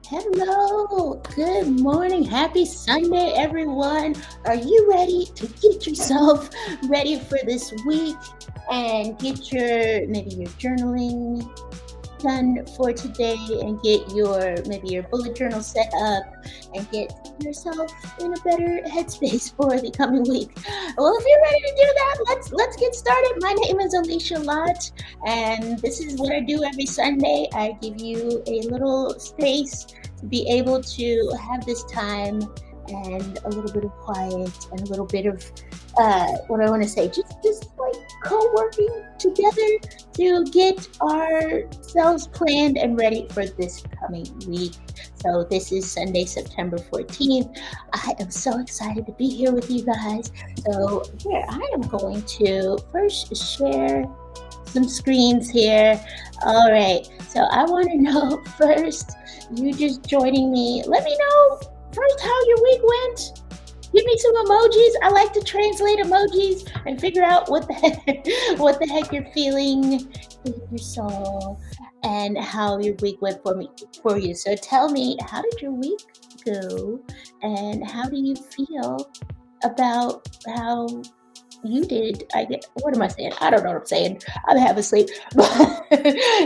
Hello, good morning. Happy Sunday, everyone. Are you ready to get yourself ready for this week and get your journaling done for today and get your bullet journal set up and get yourself in a better headspace for the coming week. Well, if you're ready to do that, let's get started. My name is Alecia Lott, and this is what I do every Sunday. I give you a little space to be able to have this time and a little bit of quiet and a little bit of what I want to say, just like co-working together to get ourselves planned and ready for this coming week. So this is Sunday, September 14th. I am so excited to be here with you guys. So here, I am going to first share some screens here. All right, so I want to know first, you just joining me, let me know first how your week went. Give me some emojis. I like to translate emojis and figure out what the heck you're feeling in your soul and how your week went for you. So tell me, how did your week go, and how do you feel about how you did? What am I saying? I don't know what I'm saying. I'm half asleep.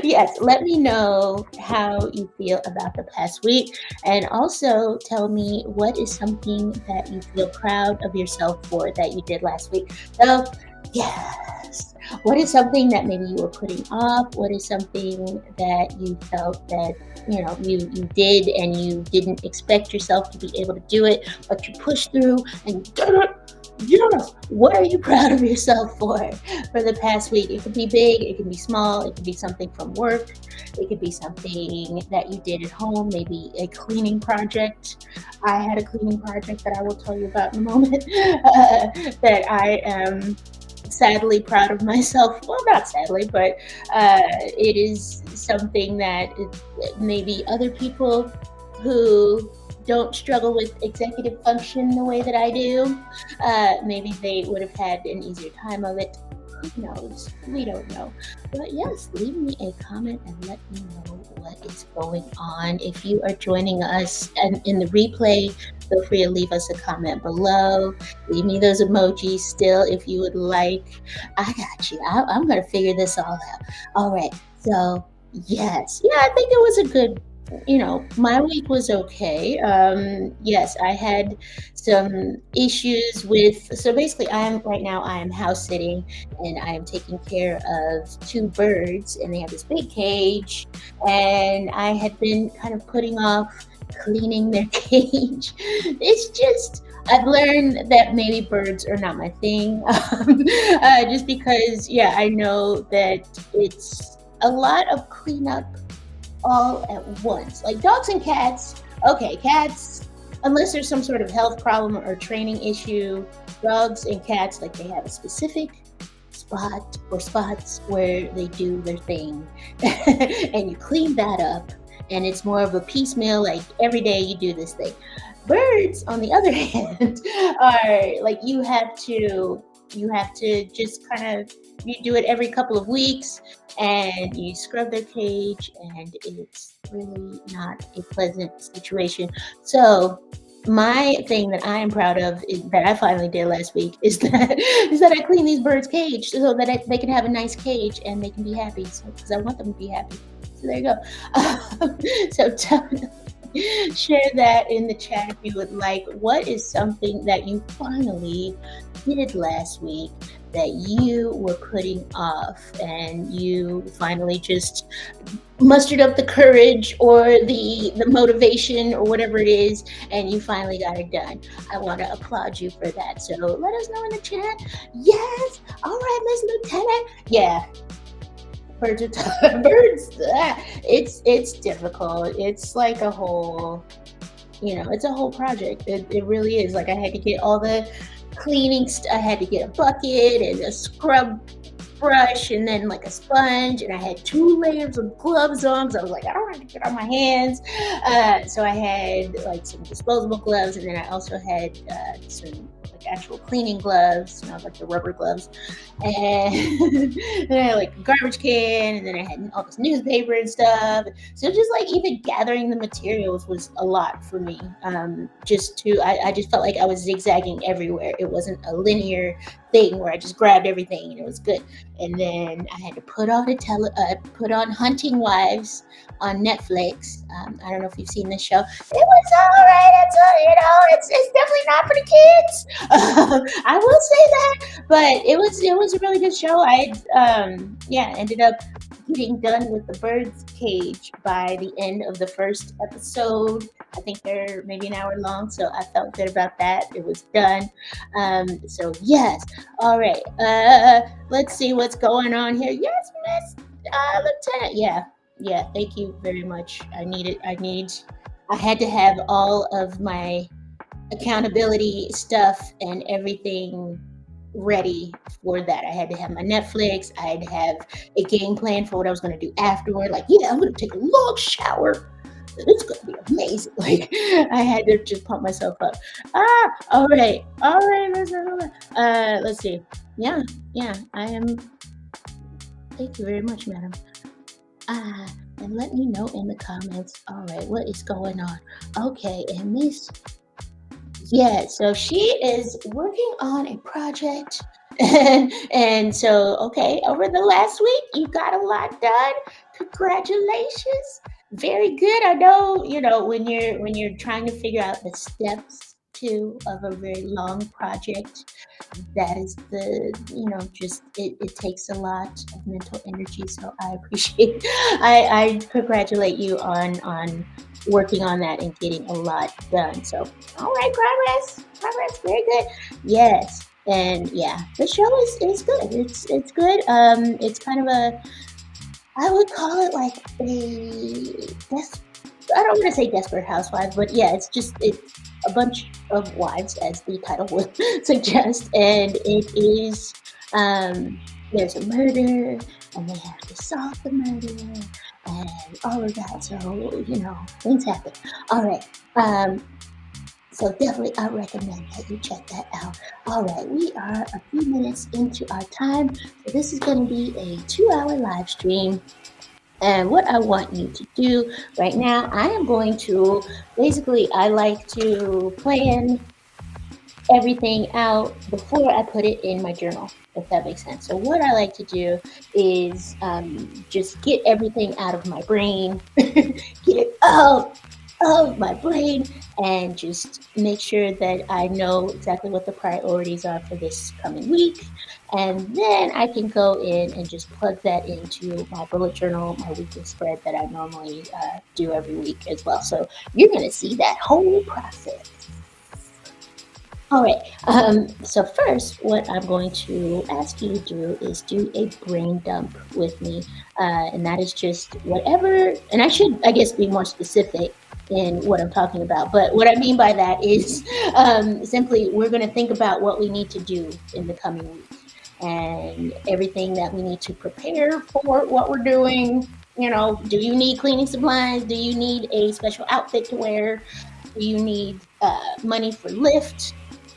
Yes, let me know how you feel about the past week, and also tell me what is something that you feel proud of yourself for that you did last week. So, yes, what is something that maybe you were putting off? What is something that you felt that you did and you didn't expect yourself to be able to do it, but you pushed through and you did it? Yes. What are you proud of yourself for the past week? It could be big, it can be small, it could be something from work, it could be something that you did at home, maybe a cleaning project. I had a cleaning project that I will tell you about in a moment that I am sadly proud of myself. Well, not sadly, but it is something that maybe other people who don't struggle with executive function the way that I do, maybe they would have had an easier time of it. Who knows? We don't know. But yes, leave me a comment and let me know what is going on. If you are joining us and in the replay, feel free to leave us a comment below. Leave me those emojis still if you would like. I got you. I'm going to figure this all out. All right. So, yes. Yeah, I think it was a good, my week was okay. Yes, I had some issues so basically I am house sitting, and I am taking care of two birds, and they have this big cage, and I had been kind of putting off cleaning their cage. It's just, I've learned that maybe birds are not my thing. Just because, yeah, I know that it's a lot of cleanup all at once. Like dogs and cats, okay, cats, unless there's some sort of health problem or training issue, dogs and cats, like they have a specific spot or spots where they do their thing and you clean that up, and it's more of a piecemeal, like every day you do this thing. Birds, on the other hand, are like you have to just kind of, you do it every couple of weeks and you scrub their cage, and it's really not a pleasant situation. So my thing that I am proud of that I finally did last week is that I cleaned these birds' cage so that they can have a nice cage and they can be happy. So because I want them to be happy. So there you go. So share that in the chat if you would like. What is something that you finally did last week that you were putting off, and you finally just mustered up the courage or the motivation or whatever it is, and you finally got it done? I want to applaud you for that. So let us know in the chat. Yes. All right, Miss Lieutenant. Yeah. Birds are tough. Birds, it's difficult. It's like a whole, it's a whole project. It really is. Like I had to get all the cleaning. I had to get a bucket and a scrub brush and then like a sponge, and I had 2 layers of gloves on. So I was like, I don't have to get on my hands. So I had like some disposable gloves, and then I also had some like like actual cleaning gloves, like the rubber gloves, and then I had like a garbage can, and then I had all this newspaper and stuff. So just like even gathering the materials was a lot for me. I just felt like I was zigzagging everywhere. It wasn't a linear thing where I just grabbed everything and it was good. And then I had to put on Hunting Wives on Netflix. I don't know if you've seen this show. It was all right. It's definitely not for the kids. I will say that, but it was a really good show. Ended up getting done with the bird's cage by the end of the first episode. I think they're maybe an hour long, so I felt good about that. It was done. So yes. All right. Let's see what's going on here. Yes, Miss Lieutenant. Yeah. Thank you very much. I had to have all of my accountability stuff and everything ready for that. I had to have my Netflix. I had to have a game plan for what I was going to do afterward. Like, yeah, I'm going to take a long shower. It's going to be amazing. Like, I had to just pump myself up. All right. Let's see. Yeah, I am. Thank you very much, madam. And let me know in the comments. All right, what is going on? Okay, and Miss. Yeah, so she is working on a project. And so, okay, over the last week, you got a lot done. Congratulations. Very good. I know, when you're trying to figure out the steps of a very long project, that is just it takes a lot of mental energy. So I appreciate I congratulate you on working on that and getting a lot done. So all right, progress, very good. Yes. And yeah, the show is good. It's good. It's kind of I would call it like I don't want to say Desperate Housewives, but yeah, it's a bunch of wives, as the title would suggest, and it is there's a murder, and they have to solve the murder, and all of that. So things happen. All right. So definitely, I recommend that you check that out. All right, we are a few minutes into our time, so this is going to be a 2-hour live stream. And what I want you to do right now, I am going to, basically, I like to plan everything out before I put it in my journal, if that makes sense. So what I like to do is just get everything out of my brain, get it out of my brain, and just make sure that I know exactly what the priorities are for this coming week. And then I can go in and just plug that into my bullet journal, my weekly spread that I normally do every week as well. So you're going to see that whole process. All right. So first, what I'm going to ask you to do is do a brain dump with me. And that is just whatever, and I should, I guess, be more specific in what I'm talking about. But what I mean by that is simply we're going to think about what we need to do in the coming week and everything that we need to prepare for what we're doing. Do you need cleaning supplies? Do you need a special outfit to wear? Do you need money for Lyft,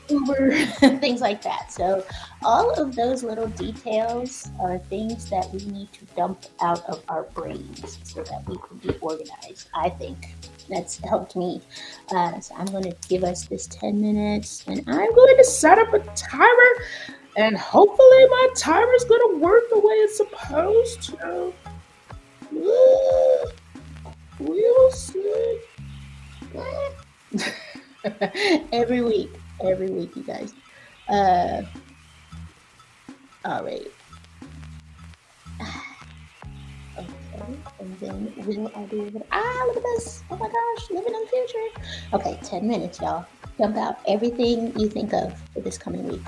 Uber, things like that? So all of those little details are things that we need to dump out of our brains so that we can be organized. I think that's helped me. So I'm going to give us this 10 minutes, and I'm going to set up a timer, and hopefully my timer's going to work the way it's supposed to. We'll see. Every week, you guys. All right. Okay, and then will I be able to, look at this. Oh my gosh, living in the future. Okay, 10 minutes, y'all. Dump out everything you think of for this coming week.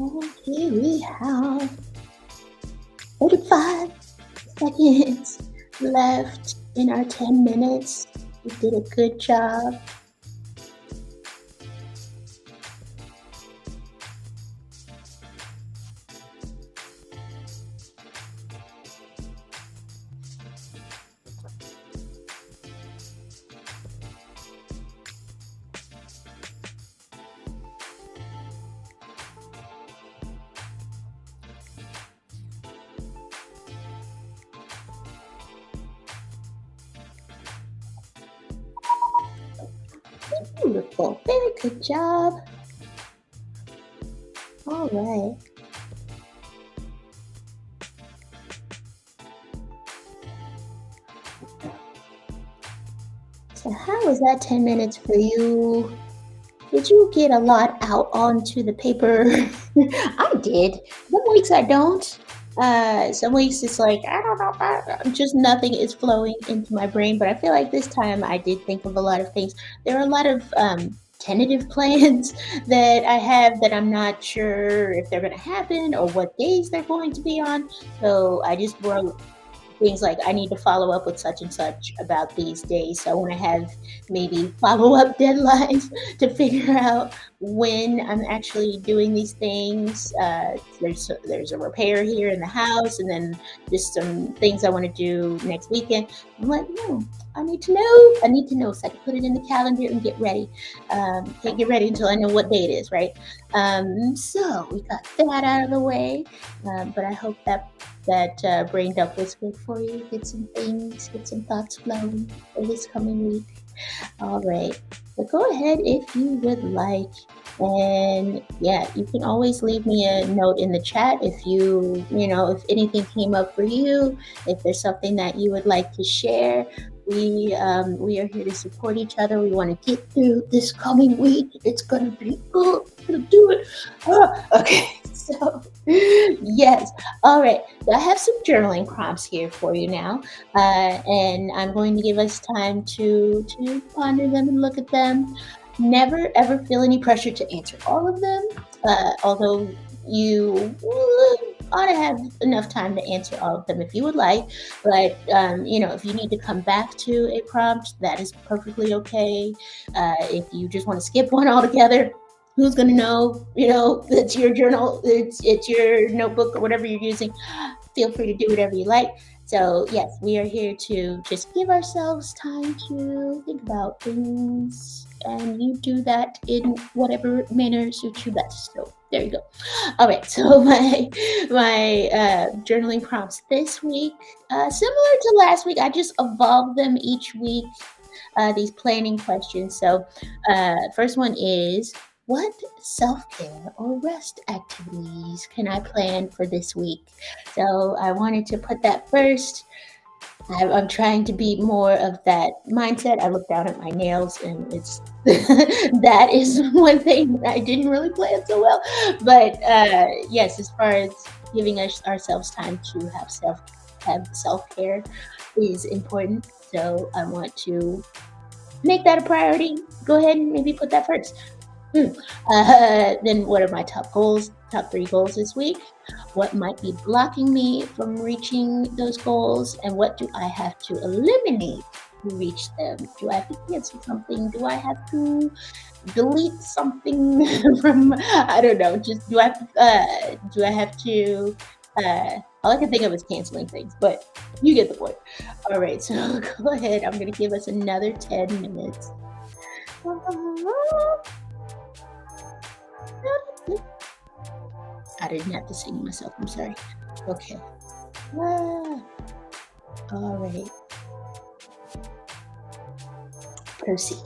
Okay, we have 45 seconds left in our 10 minutes. We did a good job. Beautiful. Very good job. All right. So how was that 10 minutes for you? Did you get a lot out onto the paper? I did. Some weeks I don't. Some weeks it's like, I don't know, just nothing is flowing into my brain. But I feel like this time I did think of a lot of things. There are a lot of tentative plans that I have that I'm not sure if they're going to happen or what days they're going to be on. So I just wrote things like I need to follow up with such and such about these days. So I want to have maybe follow up deadlines to figure out when I'm actually doing these things. There's a repair here in the house, and then just some things I want to do next weekend. I'm like, no, I need to know. I need to know so I can put it in the calendar and get ready. Can't get ready until I know what day it is, right? So we got that out of the way. But I hope that brain dump was good for you. Get some things, get some thoughts flowing for this coming week. All right. But go ahead if you would like. And yeah, you can always leave me a note in the chat if if anything came up for you, if there's something that you would like to share. We are here to support each other. We want to get through this coming week. It's gonna be good. We're gonna do it. Okay. So yes. All right. So I have some journaling prompts here for you now, and I'm going to give us time to ponder them and look at them. Never ever feel any pressure to answer all of them, although you ought to have enough time to answer all of them if you would like. But if you need to come back to a prompt, that is perfectly okay. If you just want to skip one altogether, who's going to know? It's your journal, it's your notebook or whatever you're using. Feel free to do whatever you like. So yes, we are here to just give ourselves time to think about things, and you do that in whatever manner suits you best. So there you go. All right. So my journaling prompts this week, similar to last week, I just evolved them each week. These planning questions. So first one is, what self-care or rest activities can I plan for this week? So I wanted to put that first. I'm trying to be more of that mindset. I look down at my nails, and it's that is one thing that I didn't really plan so well. But yes, as far as giving ourselves time to have self care is important. So I want to make that a priority. Go ahead and maybe put that first. Then what are my top 3 goals this week? What might be blocking me from reaching those goals, and what do I have to eliminate to reach them? Do I have to cancel something? Do I have to delete something from, I don't know, just do I have to all I can think of is canceling things, but you get the point. All right, so go ahead. I'm going to give us another 10 minutes. I didn't have to sing myself. I'm sorry. Okay. All right. Proceed.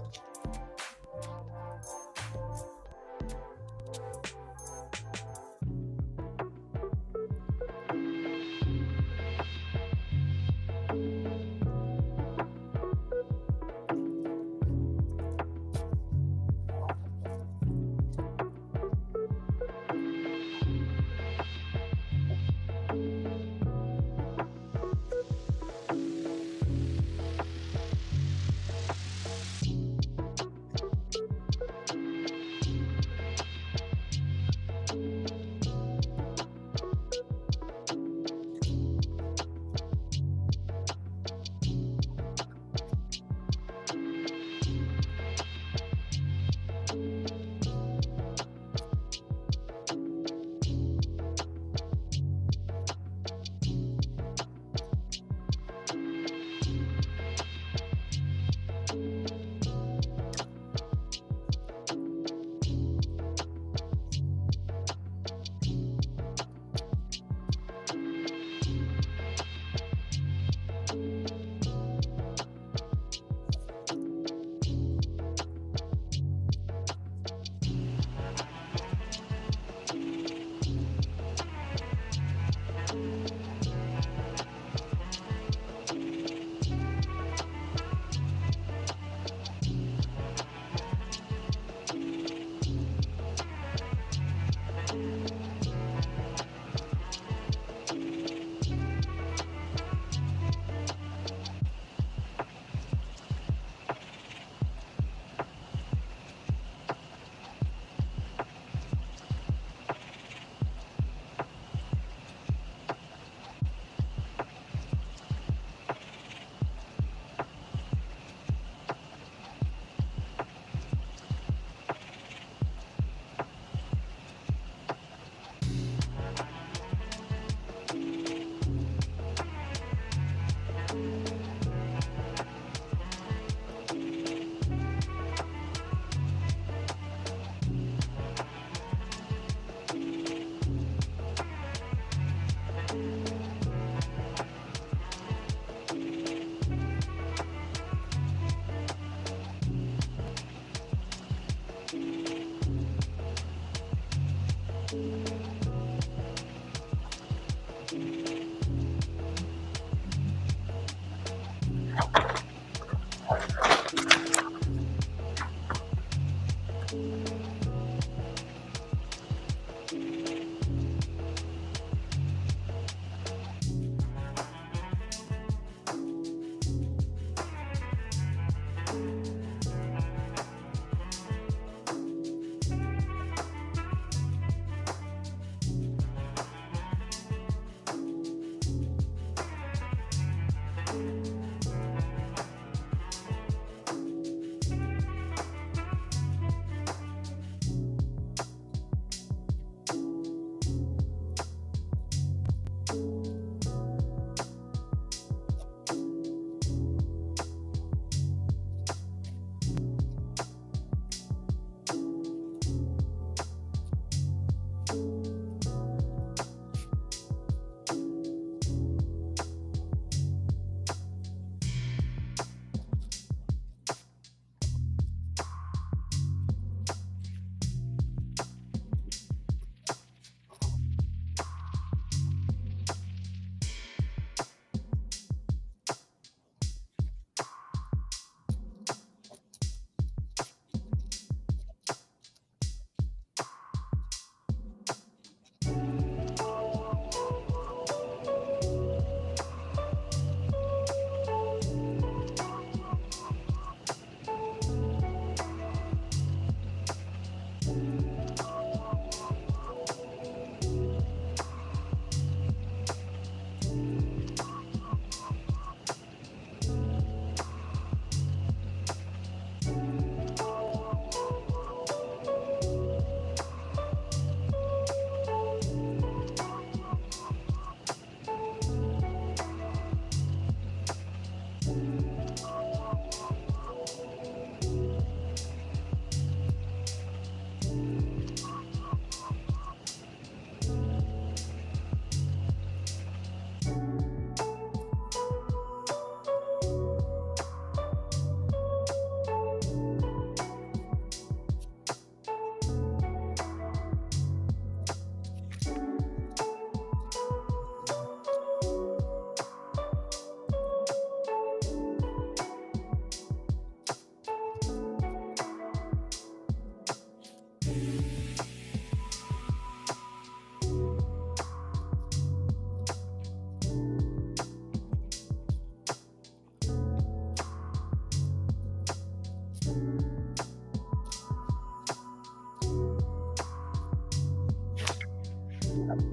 We have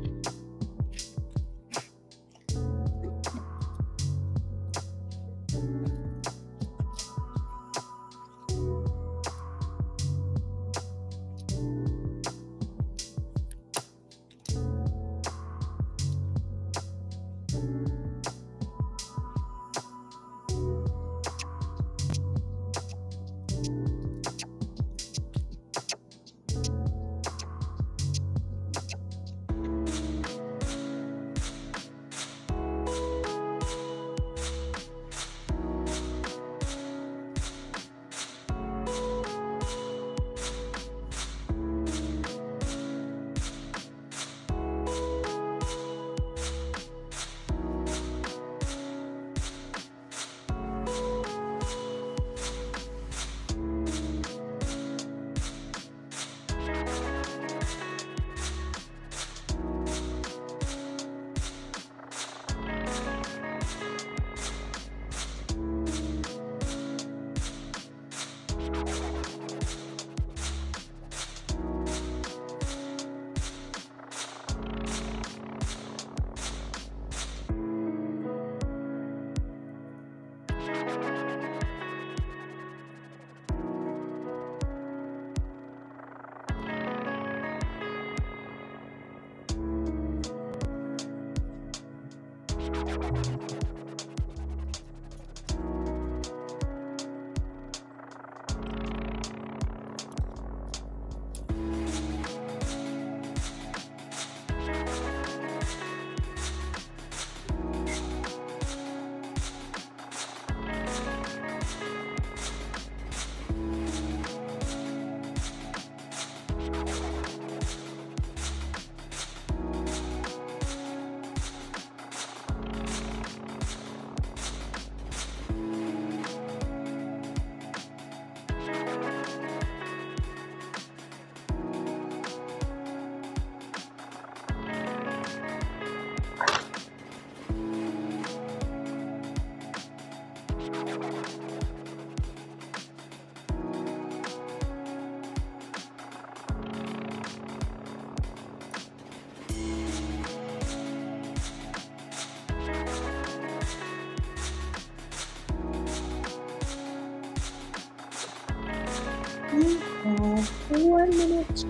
1 minute,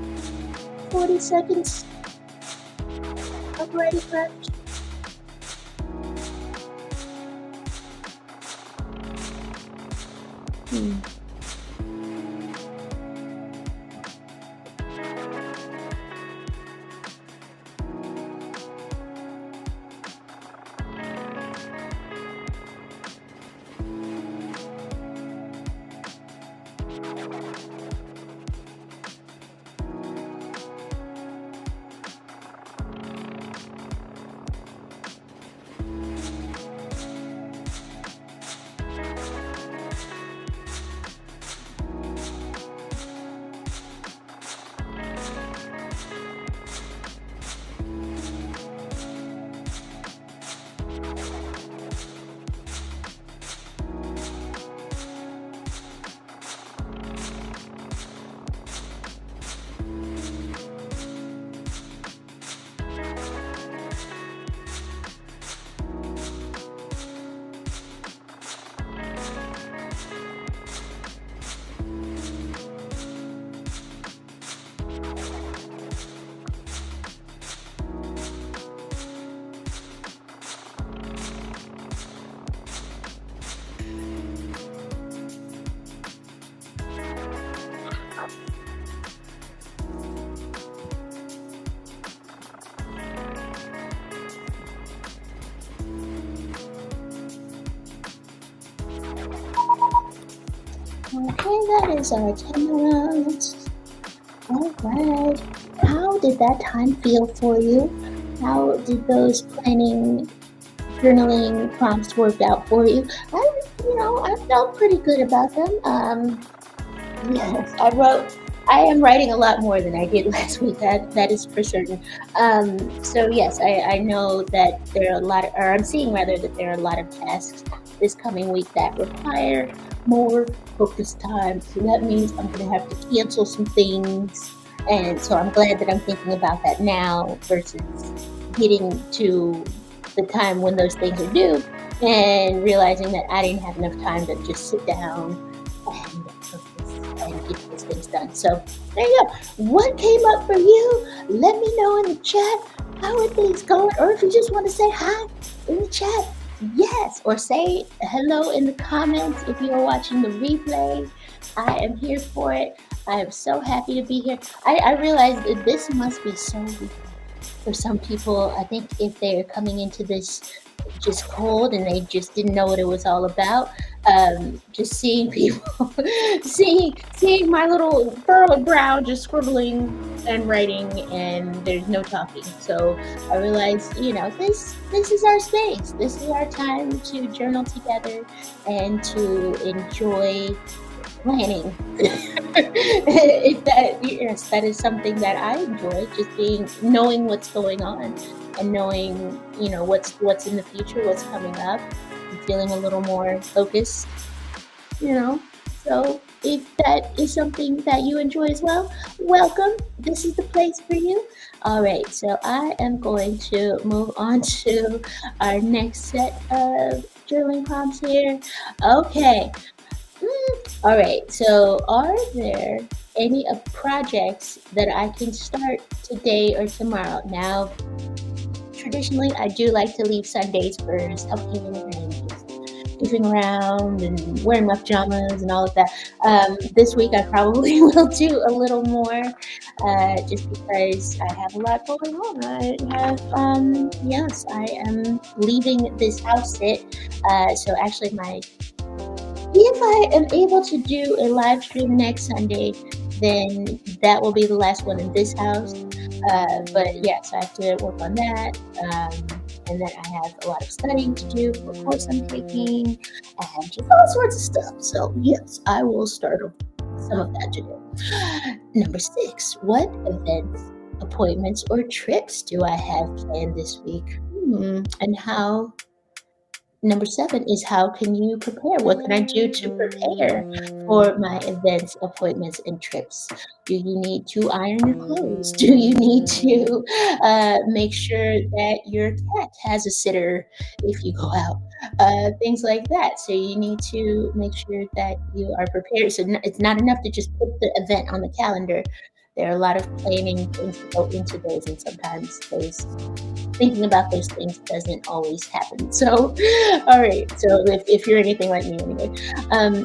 40 seconds of writing left. Okay, that is our 10 minutes. All right. How did that time feel for you? How did those planning, journaling prompts work out for you? I felt pretty good about them. Yes, I am writing a lot more than I did last week. That is for certain. So yes, I know that there are a lot, or I'm seeing rather that there are a lot of tasks this coming week that require more focus time. So that means I'm going to have to cancel some things And so I'm glad that I'm thinking about that now versus getting to the time when those things are due and realizing that I didn't have enough time to just sit down and focus and get those things done. So there you go. What came up for you? Let me know in the chat. How are things going? Or if you just want to say hi in the chat, yes. Or say hello in the comments if you are watching the replay. I am here for it. I am so happy to be here. I realize that this must be so weird for some people. I think if they're coming into this just cold and they just didn't know what it was all about, just seeing people, seeing my little furrowed brow just scribbling and writing, and there's no talking. So I realized, this is our space. This is our time to journal together and to enjoy planning. If that is something that I enjoy, just knowing what's going on and knowing, what's in the future, what's coming up, and feeling a little more focused, So if that is something that you enjoy as well, welcome. This is the place for you. All right, so I am going to move on to our next set of journaling prompts here. Okay. All right, so are there any projects that I can start today or tomorrow? Now, traditionally, I do like to leave Sundays for stuffing and just goofing around and wearing my pajamas and all of that. This week, I probably will do a little more just because I have a lot going on. I am leaving this house sit. So actually, if I am able to do a live stream next Sunday, then that will be the last one in this house. But yes, I have to work on that. And then I have a lot of studying to do for a course I'm taking and just all sorts of stuff. So yes, I will start some of that today. Number 6, what events, appointments, or trips do I have planned this week? And how? Number 7 is how can you prepare? What can I do to prepare for my events, appointments, and trips? Do you need to iron your clothes? Do you need to make sure that your cat has a sitter if you go out? Things like that. So you need to make sure that you are prepared. So it's not enough to just put the event on the calendar. There are a lot of planning things that go into those, and sometimes thinking about those things doesn't always happen. So, all right. So if you're anything like me anyway.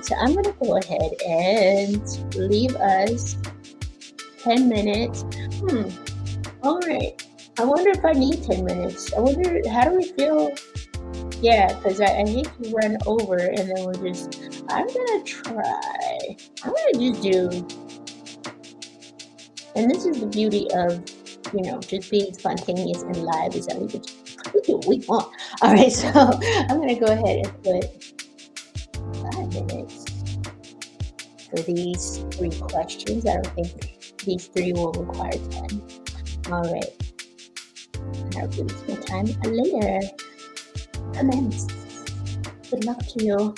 So I'm going to go ahead and leave us 10 minutes. All right. I wonder if I need 10 minutes. I wonder, how do we feel? Yeah, because I hate to run over and then I'm going to try. I'm going to just do, and this is the beauty of, just being spontaneous and live, is that we do what we want. All right, so I'm going to go ahead and put 5 minutes for these 3 questions. I don't think these 3 will require 10. All right. I'll give you some time later. Commence. Good luck to you.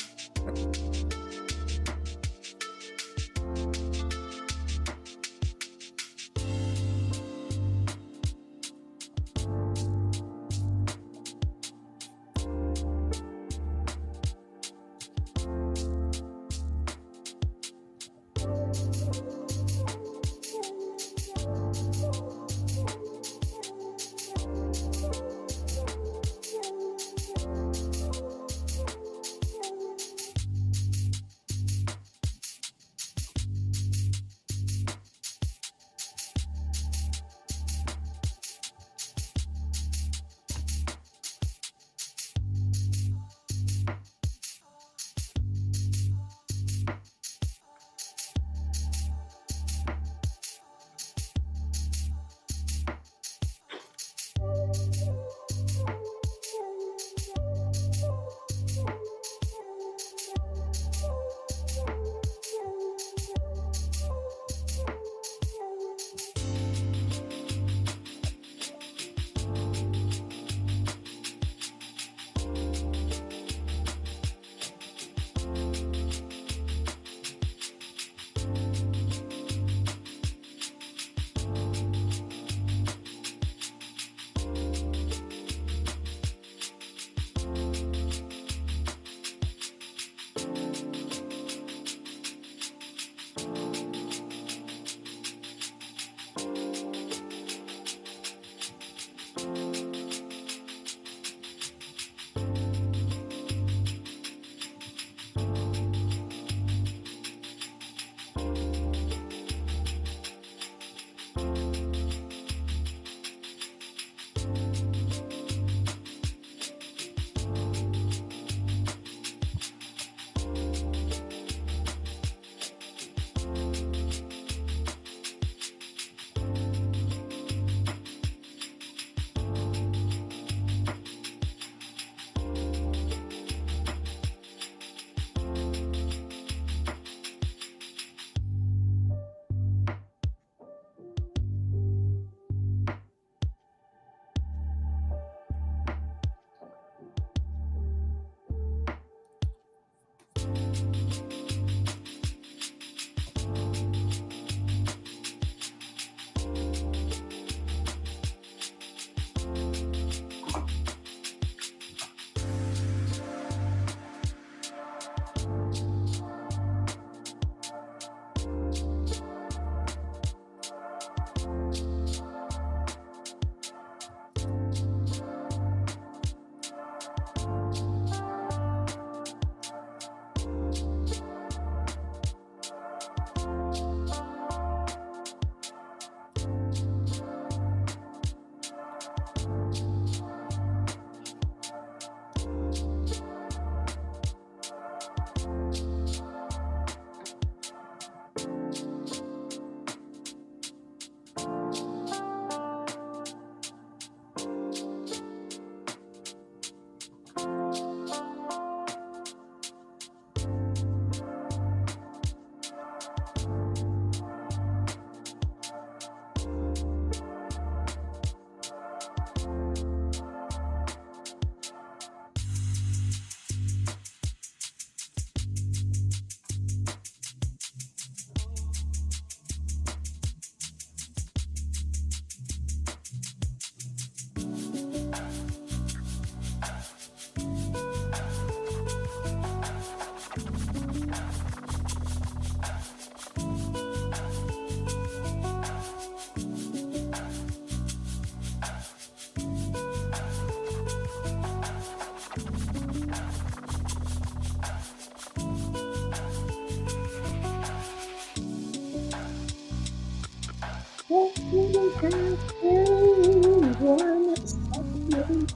One second.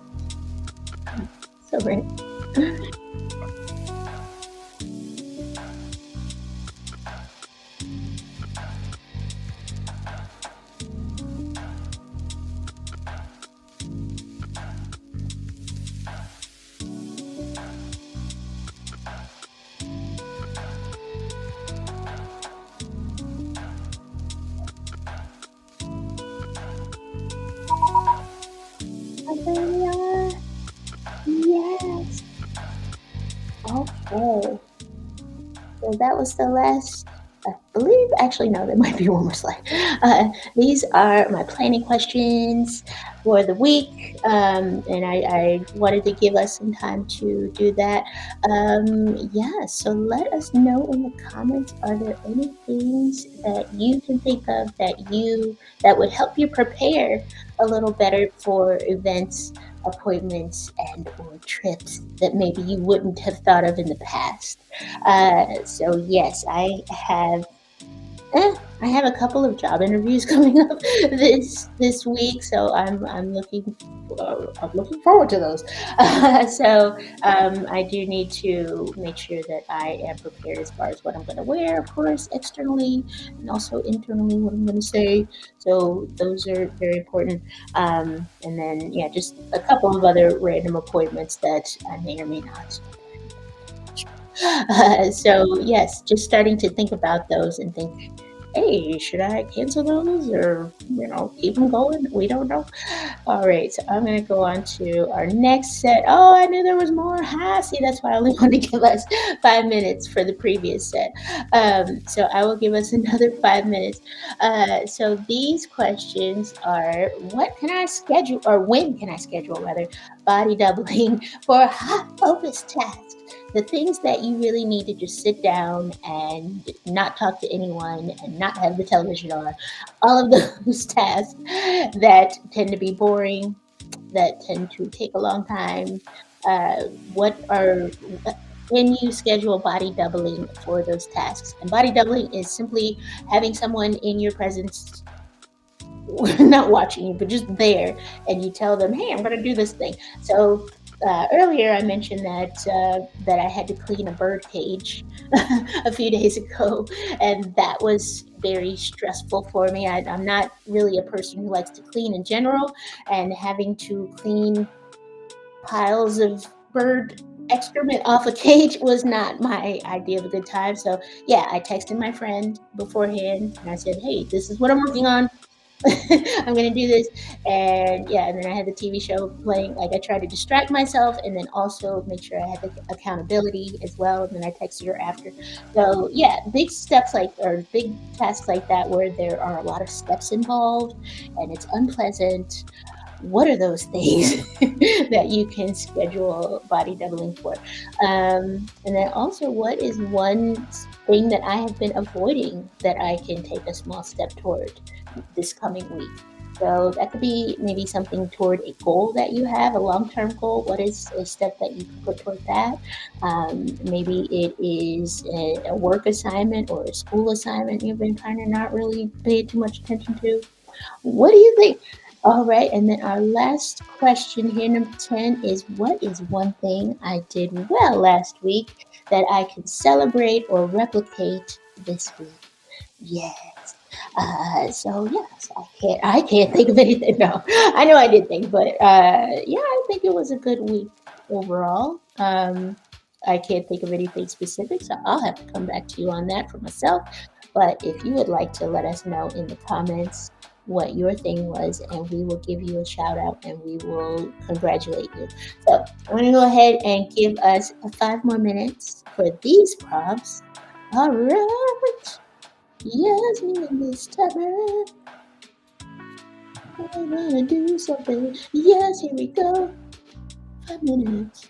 So right. There we are. Yes. Okay. So that was the last, I believe, actually, no, there might be one more slide. These are my planning questions for the week. And I wanted to give us some time to do that. Yeah, so let us know in the comments, are there any things that you can think of that would help you prepare a little better for events, appointments, and or trips that maybe you wouldn't have thought of in the past? So yes, I have a couple of job interviews coming up this week, so I'm looking forward to those. I do need to make sure that I am prepared as far as what I'm going to wear, of course, externally and also internally what I'm going to say. So those are very important. And then yeah, just a couple of other random appointments that I may or may not. So yes, just starting to think about those and think, hey, should I cancel those or keep them going? We don't know. All right, so I'm gonna go on to our next set. Oh, I knew there was more. Ha, see, that's why I only want to give us 5 minutes for the previous set. So I will give us another 5 minutes. So these questions are: what can I schedule, or when can I schedule, rather, body doubling for high focus tasks? The things that you really need to just sit down and not talk to anyone and not have the television on. All of those tasks that tend to be boring, that tend to take a long time. What are When you schedule body doubling for those tasks? And body doubling is simply having someone in your presence, not watching you, but just there, and you tell them, "Hey, I'm going to do this thing." So earlier, I mentioned that I had to clean a bird cage a few days ago, and that was very stressful for me. I'm not really a person who likes to clean in general, and having to clean piles of bird excrement off a cage was not my idea of a good time. So yeah, I texted my friend beforehand and I said, "Hey, this is what I'm working on. I'm gonna do this." And yeah, and then I had the TV show playing. Like I tried to distract myself and then also make sure I had the accountability as well. And then I texted her after. So yeah, big tasks like that where there are a lot of steps involved and it's unpleasant. What are those things that you can schedule body doubling for? And then also, what is one thing that I have been avoiding that I can take a small step toward this coming week? So that could be maybe something toward a goal that you have, a long-term goal. What is a step that you can put toward that? Maybe it is a work assignment or a school assignment you've been kind of not really paying too much attention to. What do you think? All right, and then our last question here, number 10, is: what is one thing I did well last week that I can celebrate or replicate this week? Yes. So yes, I can't think of anything. No, I know I did think, but yeah, I think it was a good week overall. I can't think of anything specific, so I'll have to come back to you on that for myself. But if you would like to let us know in the comments what your thing was, and we will give you a shout out and we will congratulate you. So I'm going to go ahead and give us 5 more minutes for these prompts. All right. Yes, me and this time. I'm gonna do something. Yes, here we go. 5 minutes.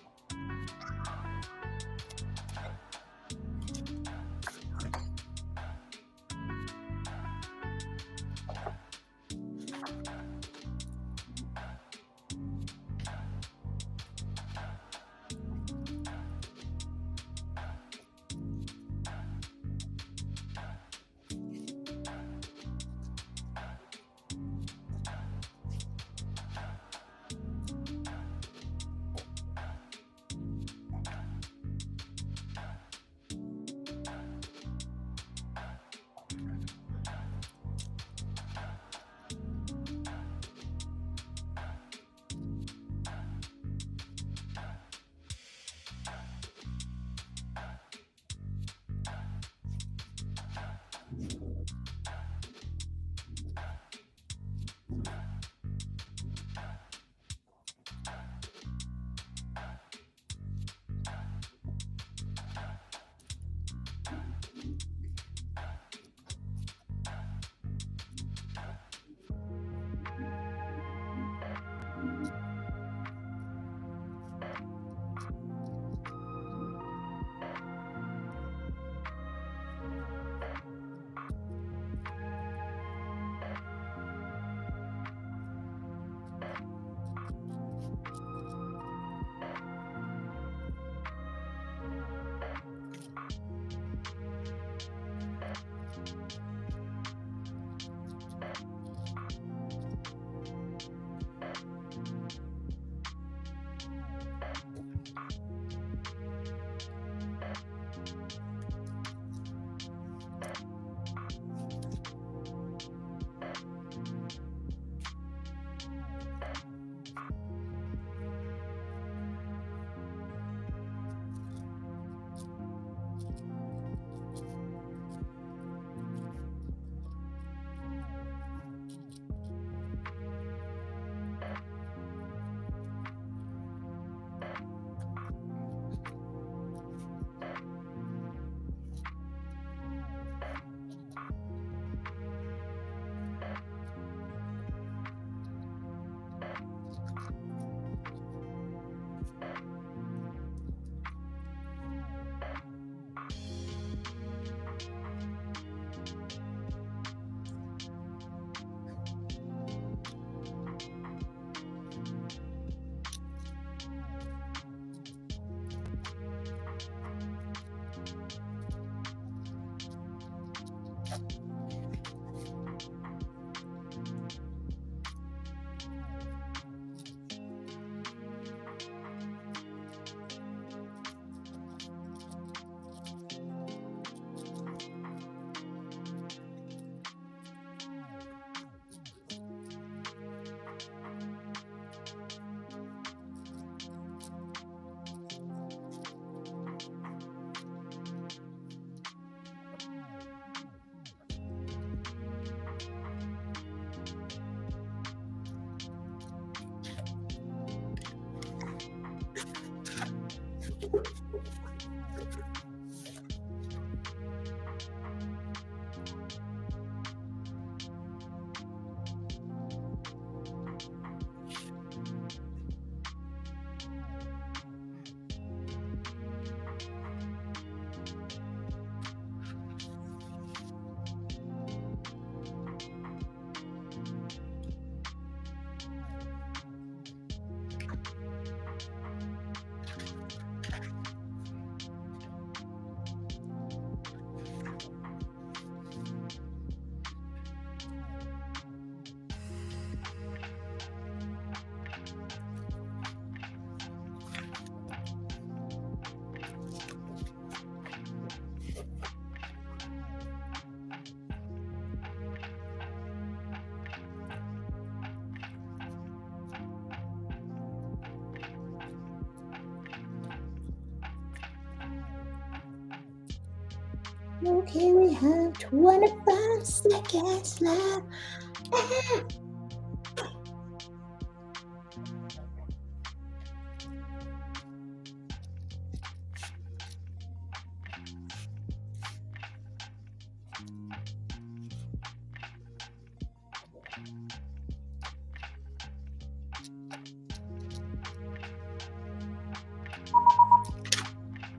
Okay, we have 25 seconds left.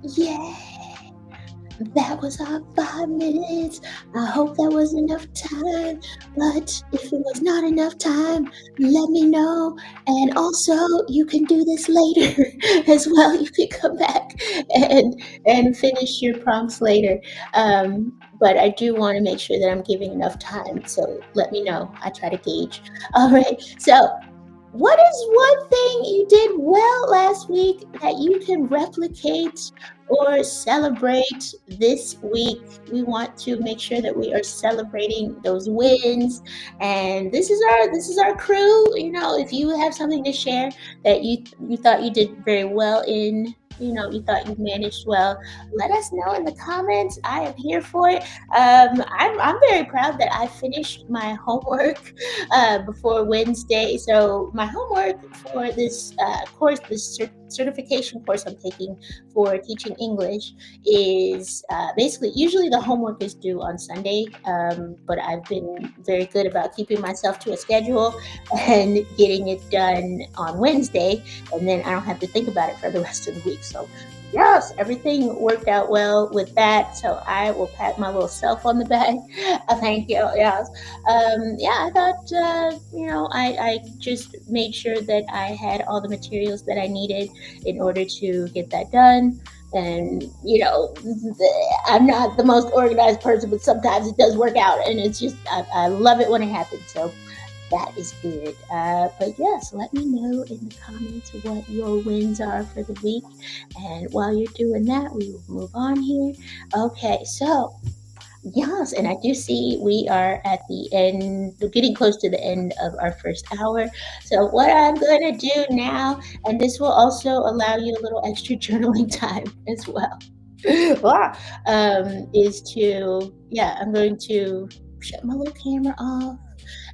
Yeah. That was our 5 minutes. I hope that was enough time. But if it was not enough time, let me know. And also, you can do this later as well. You can come back and finish your prompts later. But I do want to make sure that I'm giving enough time. So let me know. I try to gauge. All right. So what is one thing you did well last week that you can replicate or celebrate this week? We want to make sure that we are celebrating those wins, and this is our crew. If you have something to share that you thought you did very well in, you thought you managed well, let us know in the comments. I am here for it. I'm very proud that I finished my homework before Wednesday. So my homework for this course, this certification course I'm taking for teaching English, is basically, usually the homework is due on Sunday, but I've been very good about keeping myself to a schedule and getting it done on Wednesday, and then I don't have to think about it for the rest of the week. So yes, everything worked out well with that. So I will pat my little self on the back. Thank you. Yes. Yeah, I thought, I just made sure that I had all the materials that I needed in order to get that done. And, I'm not the most organized person, but sometimes it does work out. And it's just, I love it when it happens. So that is good. But yes, let me know in the comments what your wins are for the week. And while you're doing that, we will move on here. Okay, so yes, and I do see we are at the end, getting close to the end of our first hour. So what I'm going to do now, and this will also allow you a little extra journaling time as well, is to, yeah, I'm going to shut my little camera off,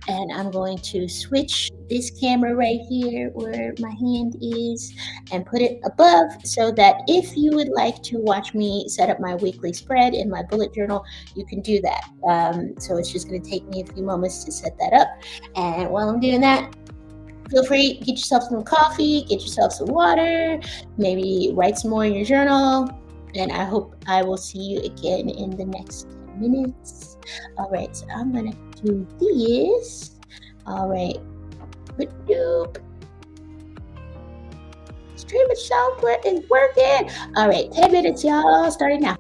and I'm going to switch this camera right here where my hand is and put it above, so that if you would like to watch me set up my weekly spread in my bullet journal, you can do that. So it's just going to take me a few moments to set that up. And while I'm doing that, feel free, get yourself some coffee, get yourself some water, maybe write some more in your journal. And I hope I will see you again in the next 10 minutes. All right, so I'm going to do this. All right. Ba-doop. Stream software is working. All right, 10 minutes, y'all. Starting now.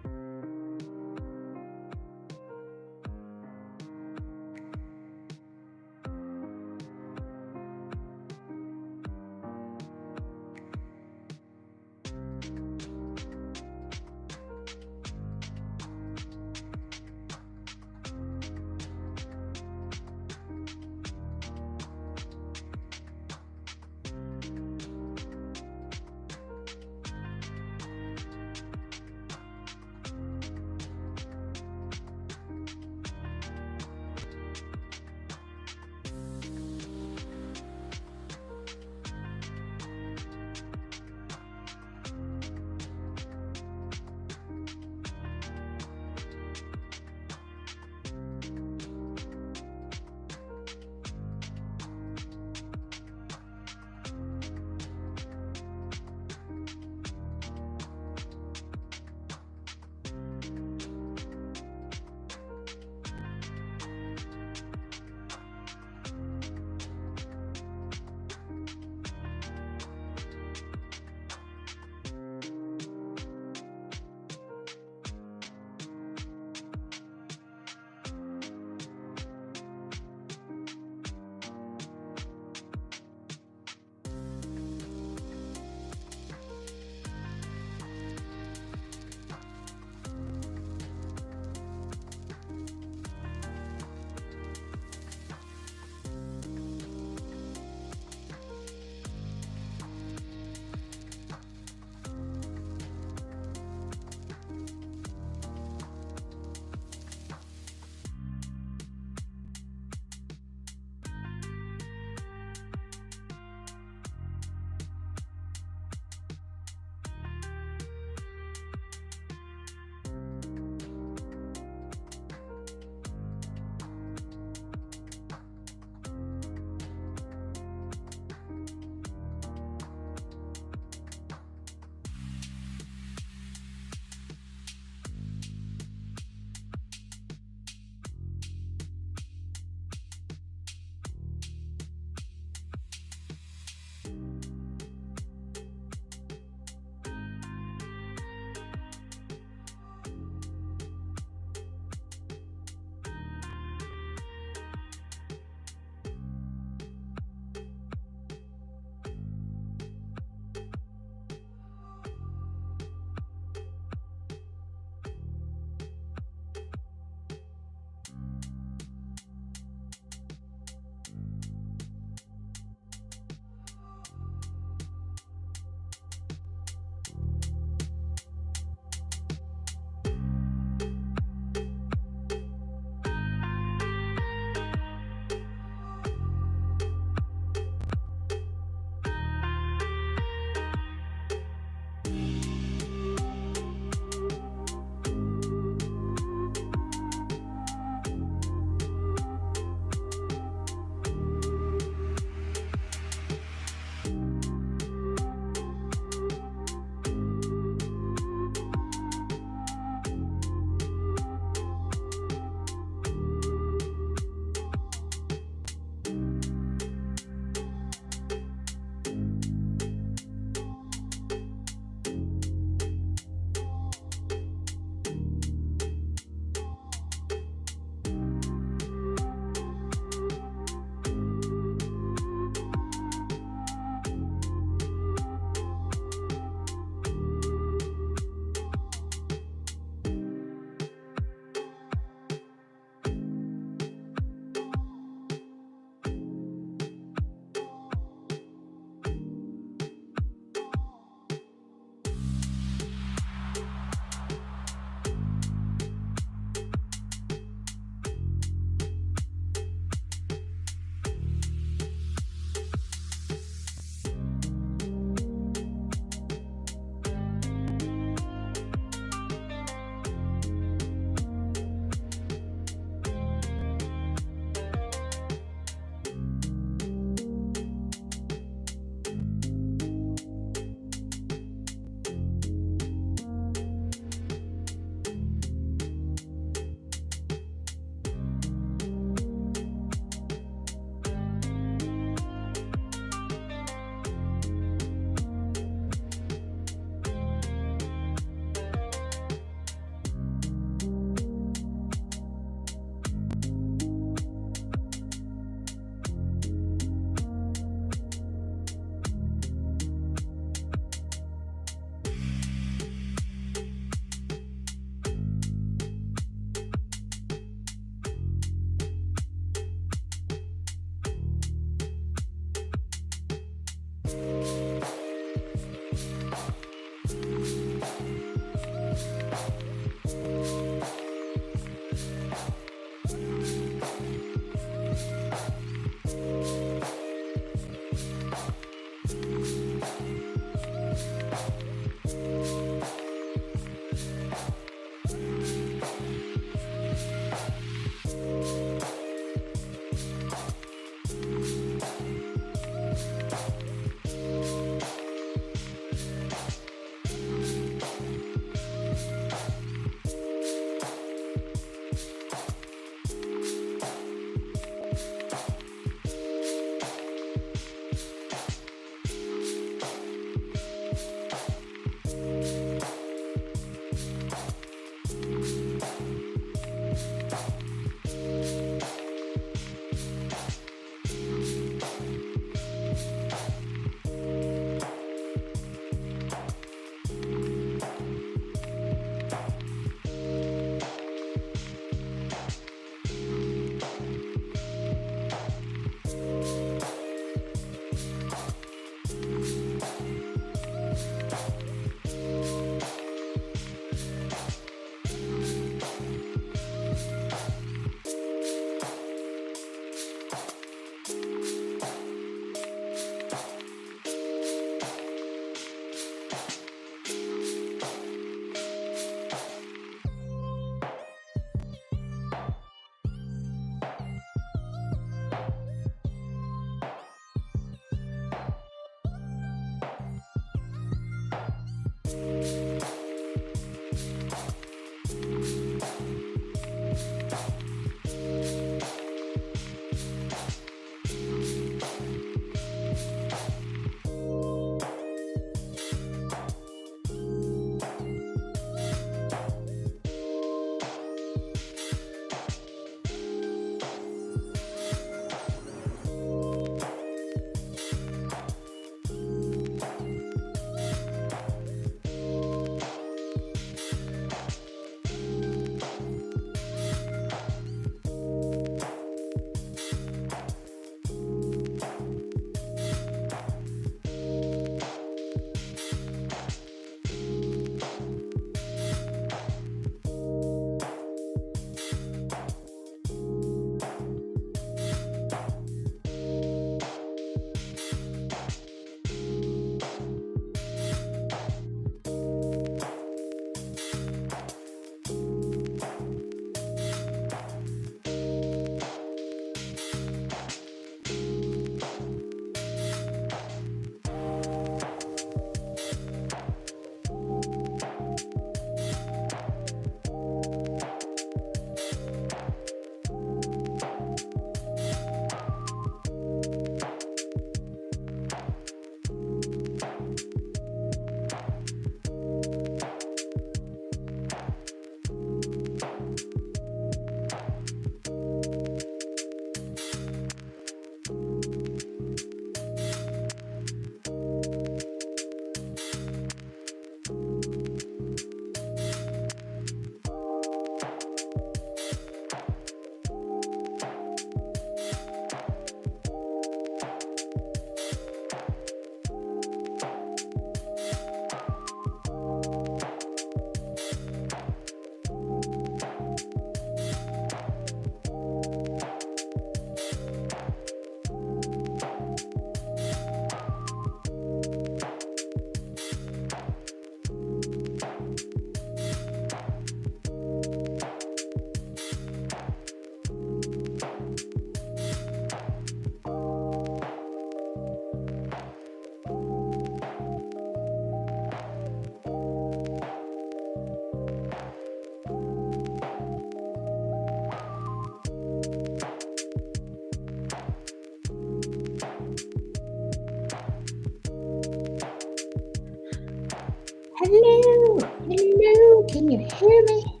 Can you hear me?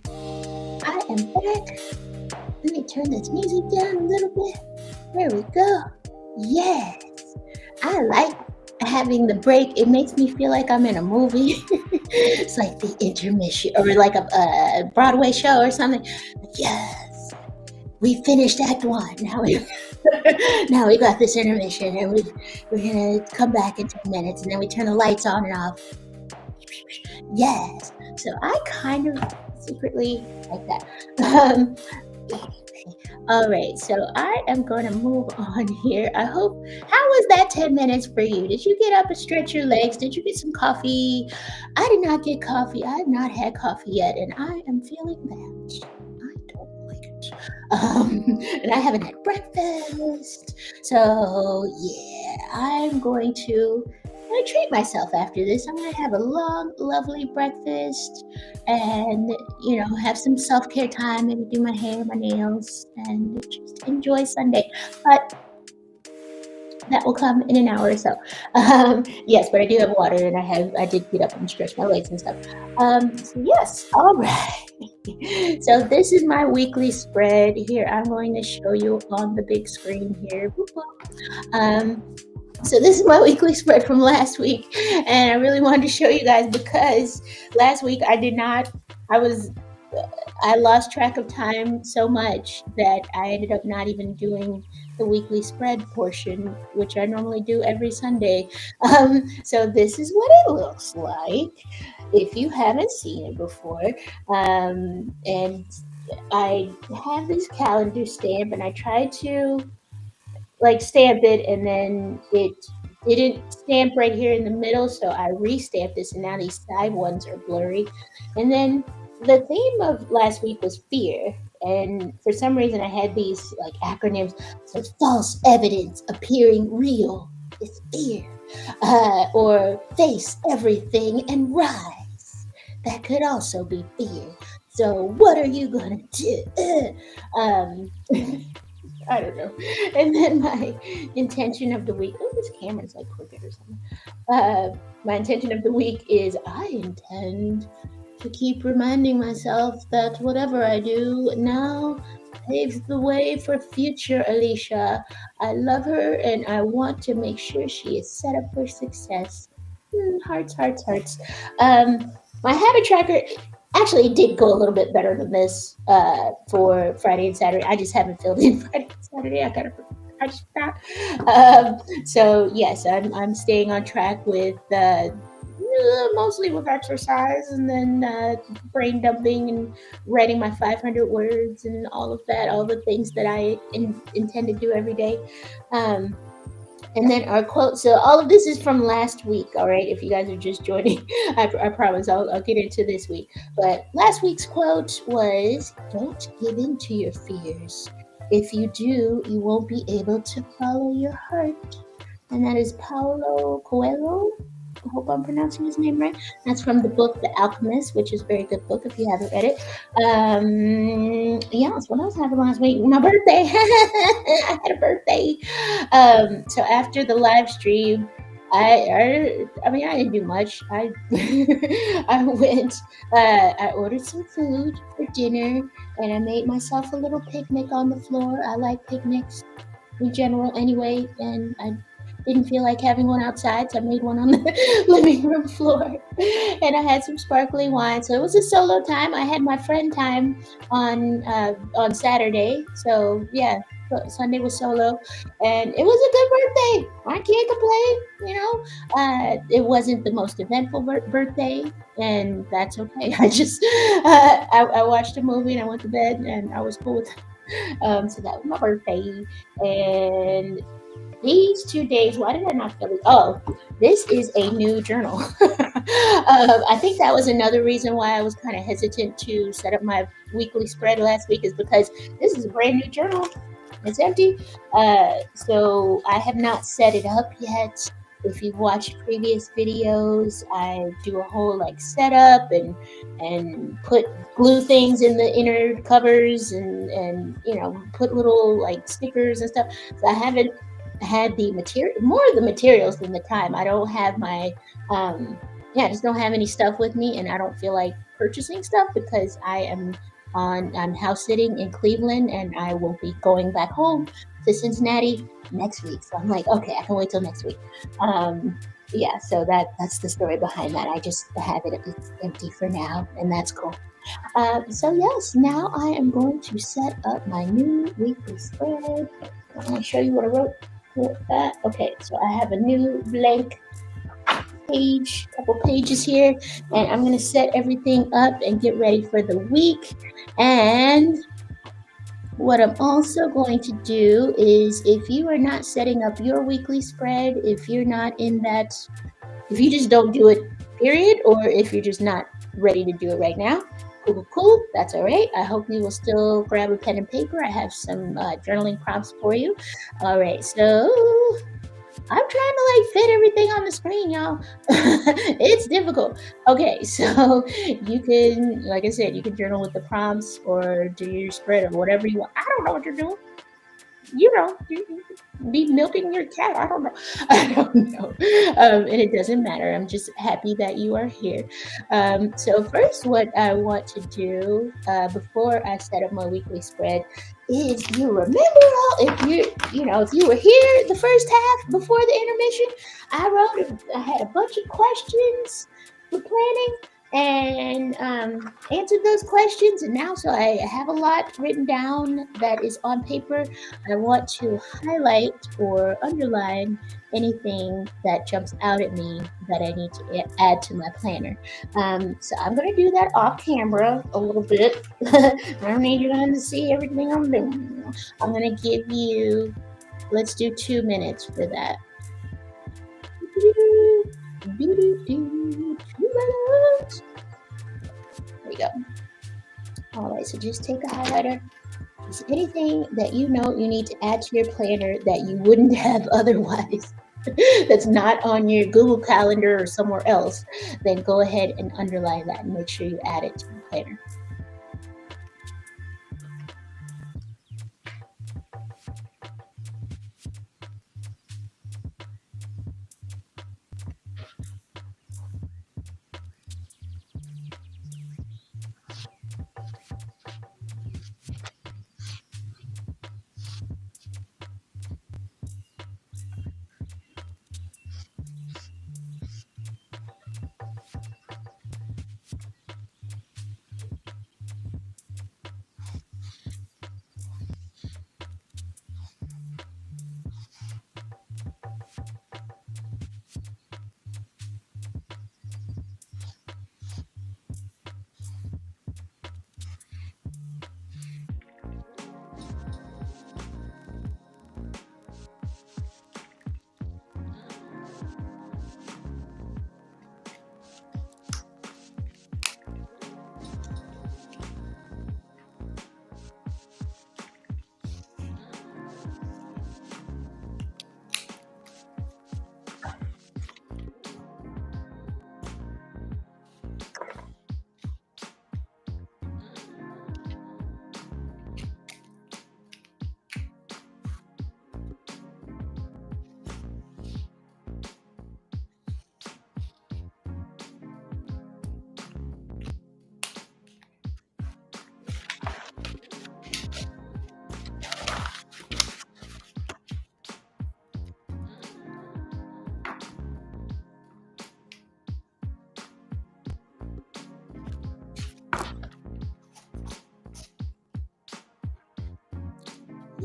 I am back. Let me turn this music down a little bit. There we go. Yes, I like having the break. It makes me feel like I'm in a movie. It's like the intermission or like a Broadway show or something. Yes, we finished Act One. Now we got this intermission, and we're gonna come back in 10 minutes, and then we turn the lights on and off. Yes. So I kind of secretly like that. All right. So I am going to move on here. How was that 10 minutes for you? Did you get up and stretch your legs? Did you get some coffee? I did not get coffee. I have not had coffee yet, and I am feeling that. I don't like it. And I haven't had breakfast. So yeah, I'm going to treat myself after this. I'm going to have a long, lovely breakfast and, have some self-care time, maybe do my hair, my nails, and just enjoy Sunday. But that will come in an hour or so. Yes, but I do have water, and I did get up and stretch my legs and stuff. So yes, all right. So this is my weekly spread here. I'm going to show you on the big screen here. So this is my weekly spread from last week, and I really wanted to show you guys because last week I lost track of time so much that I ended up not even doing the weekly spread portion, which I normally do every Sunday. So this is what it looks like if you haven't seen it before. And I have this calendar stamp, and I tried to stamp it, and then it didn't stamp right here in the middle, so I restamped this, and now these side ones are blurry. And then the theme of last week was fear, and for some reason I had these acronyms. So false evidence appearing real is fear, or face everything and rise. That could also be fear. So what are you gonna do? I don't know. And then my intention of the week, this camera's crooked or something. My intention of the week is I intend to keep reminding myself that whatever I do now paves the way for future Alecia. I love her, and I want to make sure she is set up for success. Hearts, hearts, hearts. My habit tracker actually did go a little bit better than this for Friday and Saturday. I just haven't filled in Friday and Saturday. I just forgot. So yes, I'm staying on track with mostly with exercise, and then brain dumping and writing my 500 words and all of that, all the things that I intend to do every day. And then our quote. So all of this is from last week, all right? If you guys are just joining, I promise I'll get into this week. But last week's quote was, "Don't give in to your fears. If you do, you won't be able to follow your heart." And that is Paulo Coelho. I hope I'm pronouncing his name right. That's from the book The Alchemist, which is a very good book if you haven't read it. Yes, what else happened last week? My birthday. I had a birthday. So after the live stream, I didn't do much. I went, I ordered some food for dinner, and I made myself a little picnic on the floor. I like picnics in general anyway, and I didn't feel like having one outside, so I made one on the living room floor. And I had some sparkling wine. So it was a solo time. I had my friend time on Saturday. So yeah, Sunday was solo, and it was a good birthday. I can't complain. It wasn't the most eventful birthday, and that's okay. I just I watched a movie and I went to bed, and I was cool with it. So that was my birthday. And these 2 days, why did I not fill it? Oh, this is a new journal. I think that was another reason why I was kind of hesitant to set up my weekly spread last week, is because this is a brand new journal. It's empty. So I have not set it up yet. If you've watched previous videos, I do a whole setup and glue things in the inner covers and put little stickers and stuff. So I haven't had more of the materials than the time. I don't have my I just don't have any stuff with me, and I don't feel like purchasing stuff because I'm house sitting in Cleveland and I will be going back home to Cincinnati next week. So I'm like, okay, I can wait till next week. Yeah, so that's the story behind that. I just have it empty for now, and that's cool. So yes, now I am going to set up my new weekly spread. I'm going to show you what I wrote for that. Okay, so I have a new blank page, couple pages here, and I'm going to set everything up and get ready for the week. And what I'm also going to do is, if you are not setting up your weekly spread, if you're not in that, if you just don't do it, period, or if you're just not ready to do it right now, cool, that's all right. I hope you will still grab a pen and paper. I have some journaling prompts for you. All right, so I'm trying to like fit everything on the screen, y'all. It's difficult. Okay, so you can, like I said, you can journal with the prompts or do your spread or whatever you want. I don't know what you're doing. You know, you be milking your cat. I don't know. I don't know. And it doesn't matter. I'm just happy that you are here. So first, what I want to do before I set up my weekly spread is, you remember all, if you were here the first half before the intermission, I had a bunch of questions for planning and answered those questions, and now so I have a lot written down that is on paper. I want to highlight or underline anything that jumps out at me that I need to add to my planner. So I'm going to do that off camera a little bit. I don't need you to see everything I'm doing. I'm going to give you, let's do 2 minutes for that. 2 minutes. There we go. All right, so just take a highlighter. Is anything that you know you need to add to your planner that you wouldn't have otherwise, that's not on your Google Calendar or somewhere else, then go ahead and underline that and make sure you add it to the planner.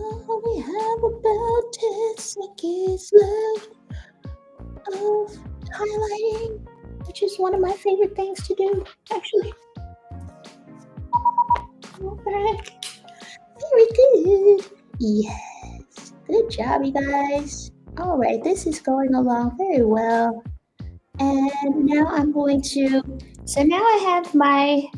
Oh, we have about 10 seconds left of highlighting, which is one of my favorite things to do, actually. All right. Very good. Yes. Good job, you guys. All right, this is going along very well. And now I'm going to, so now I have my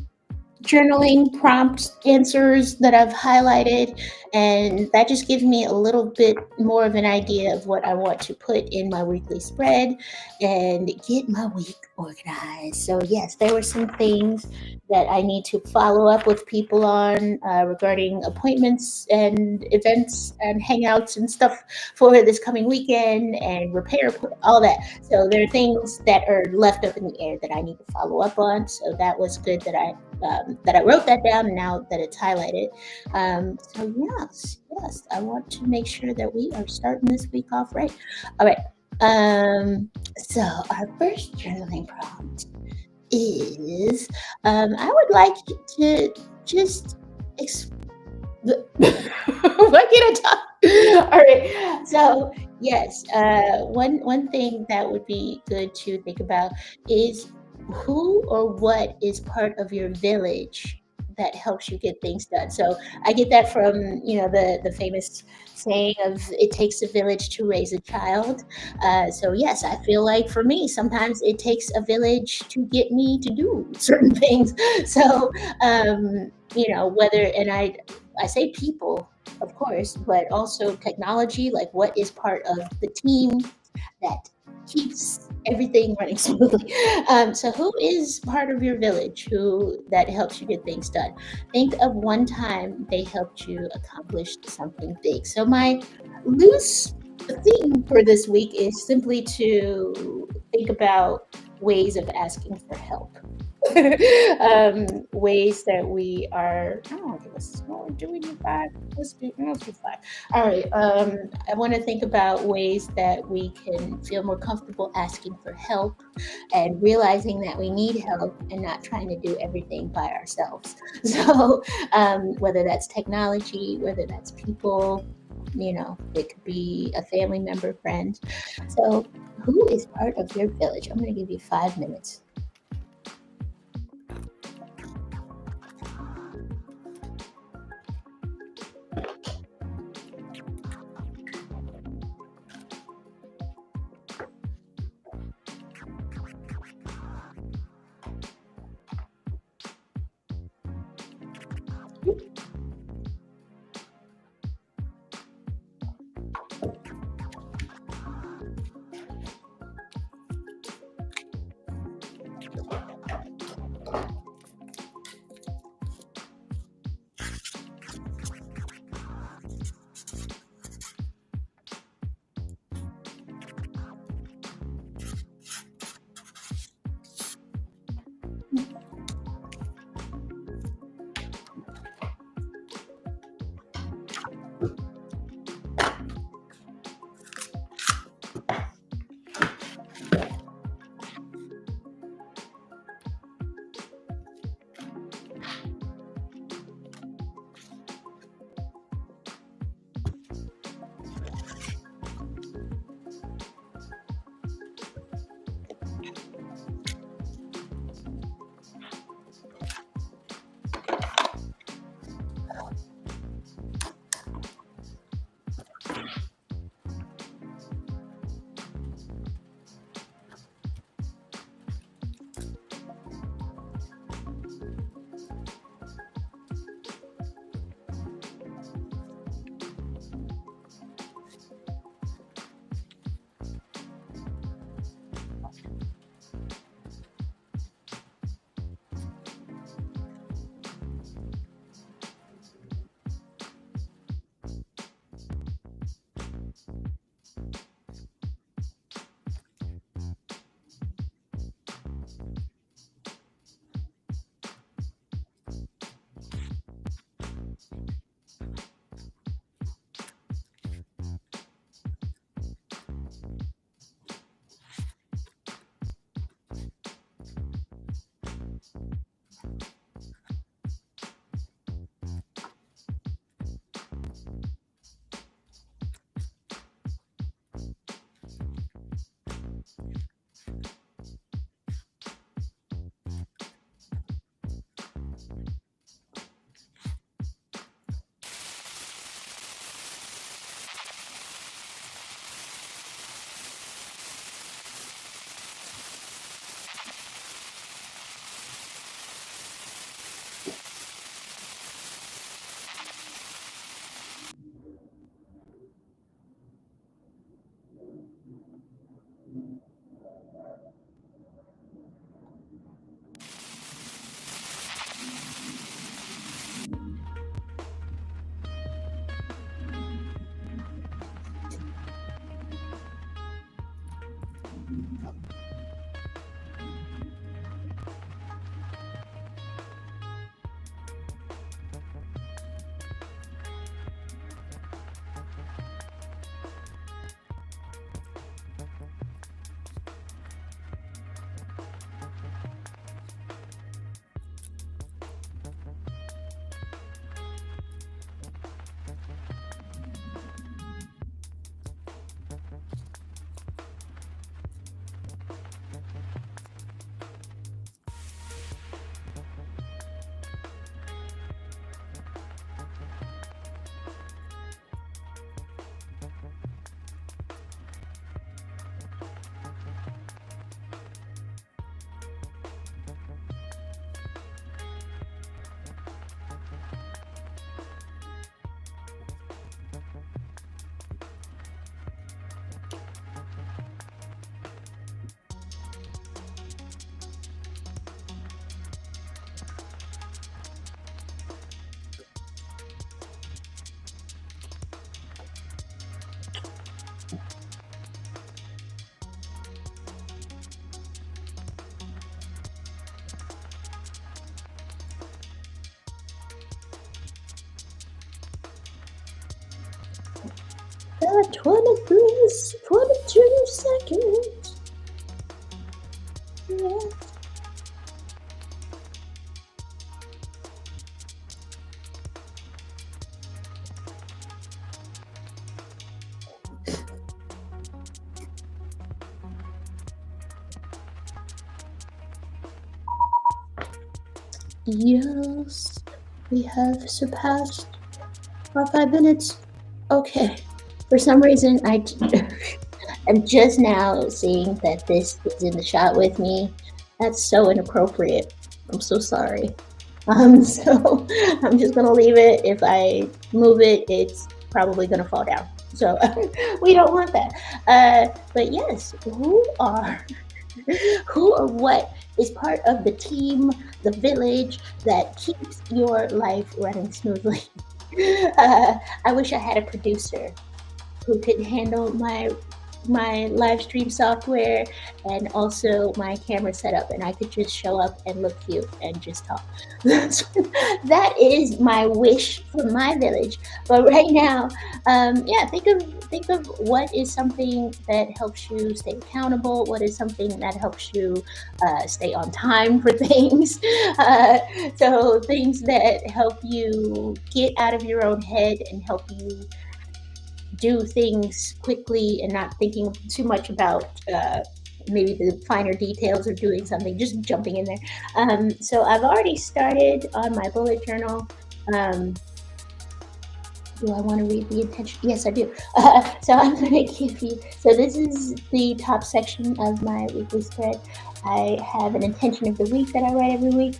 journaling prompt answers that I've highlighted, and that just gives me a little bit more of an idea of what I want to put in my weekly spread and get my week organized. So yes, there were some things that I need to follow up with people on regarding appointments and events and hangouts and stuff for this coming weekend and repair all that. So there are things that are left up in the air that I need to follow up on. So that was good that I wrote that down and now that it's highlighted. So yes, I want to make sure that we are starting this week off right. All right. So our first journaling prompt is I would like to just why can't I talk? All right. So yes, one thing that would be good to think about is who or what is part of your village that helps you get things done. So I get that from the famous saying of it takes a village to raise a child. So yes, I feel like for me sometimes it takes a village to get me to do certain things. So whether and I say people, of course, but also technology, like what is part of the team that keeps everything running smoothly. So who is part of your village who that helps you get things done? Think of one time they helped you accomplish something big. So my loose theme for this week is simply to think about ways of asking for help. Ways that we are. Oh, give us more. Do we do five? Let's do five. All right. I want to think about ways that we can feel more comfortable asking for help and realizing that we need help and not trying to do everything by ourselves. So, whether that's technology, whether that's people, it could be a family member, friend. So, who is part of your village? I'm going to give you 5 minutes. 22 seconds. Yeah. Yes, we have surpassed our 5 minutes. Okay. For some reason, I'm just now seeing that this is in the shot with me. That's so inappropriate. I'm so sorry. So I'm just gonna leave it. If I move it, it's probably gonna fall down. So we don't want that. But yes, who or what is part of the team, the village that keeps your life running smoothly? I wish I had a producer who could handle my live stream software and also my camera setup, and I could just show up and look cute and just talk. That is my wish for my village. But right now, yeah, think of what is something that helps you stay accountable. What is something that helps you stay on time for things. So things that help you get out of your own head and help you do things quickly and not thinking too much about maybe the finer details of doing something, just jumping in there. So I've already started on my bullet journal. Do I want to read the intention? Yes, I do. So I'm going to give you, so this is the top section of my weekly spread. I have an intention of the week that I write every week.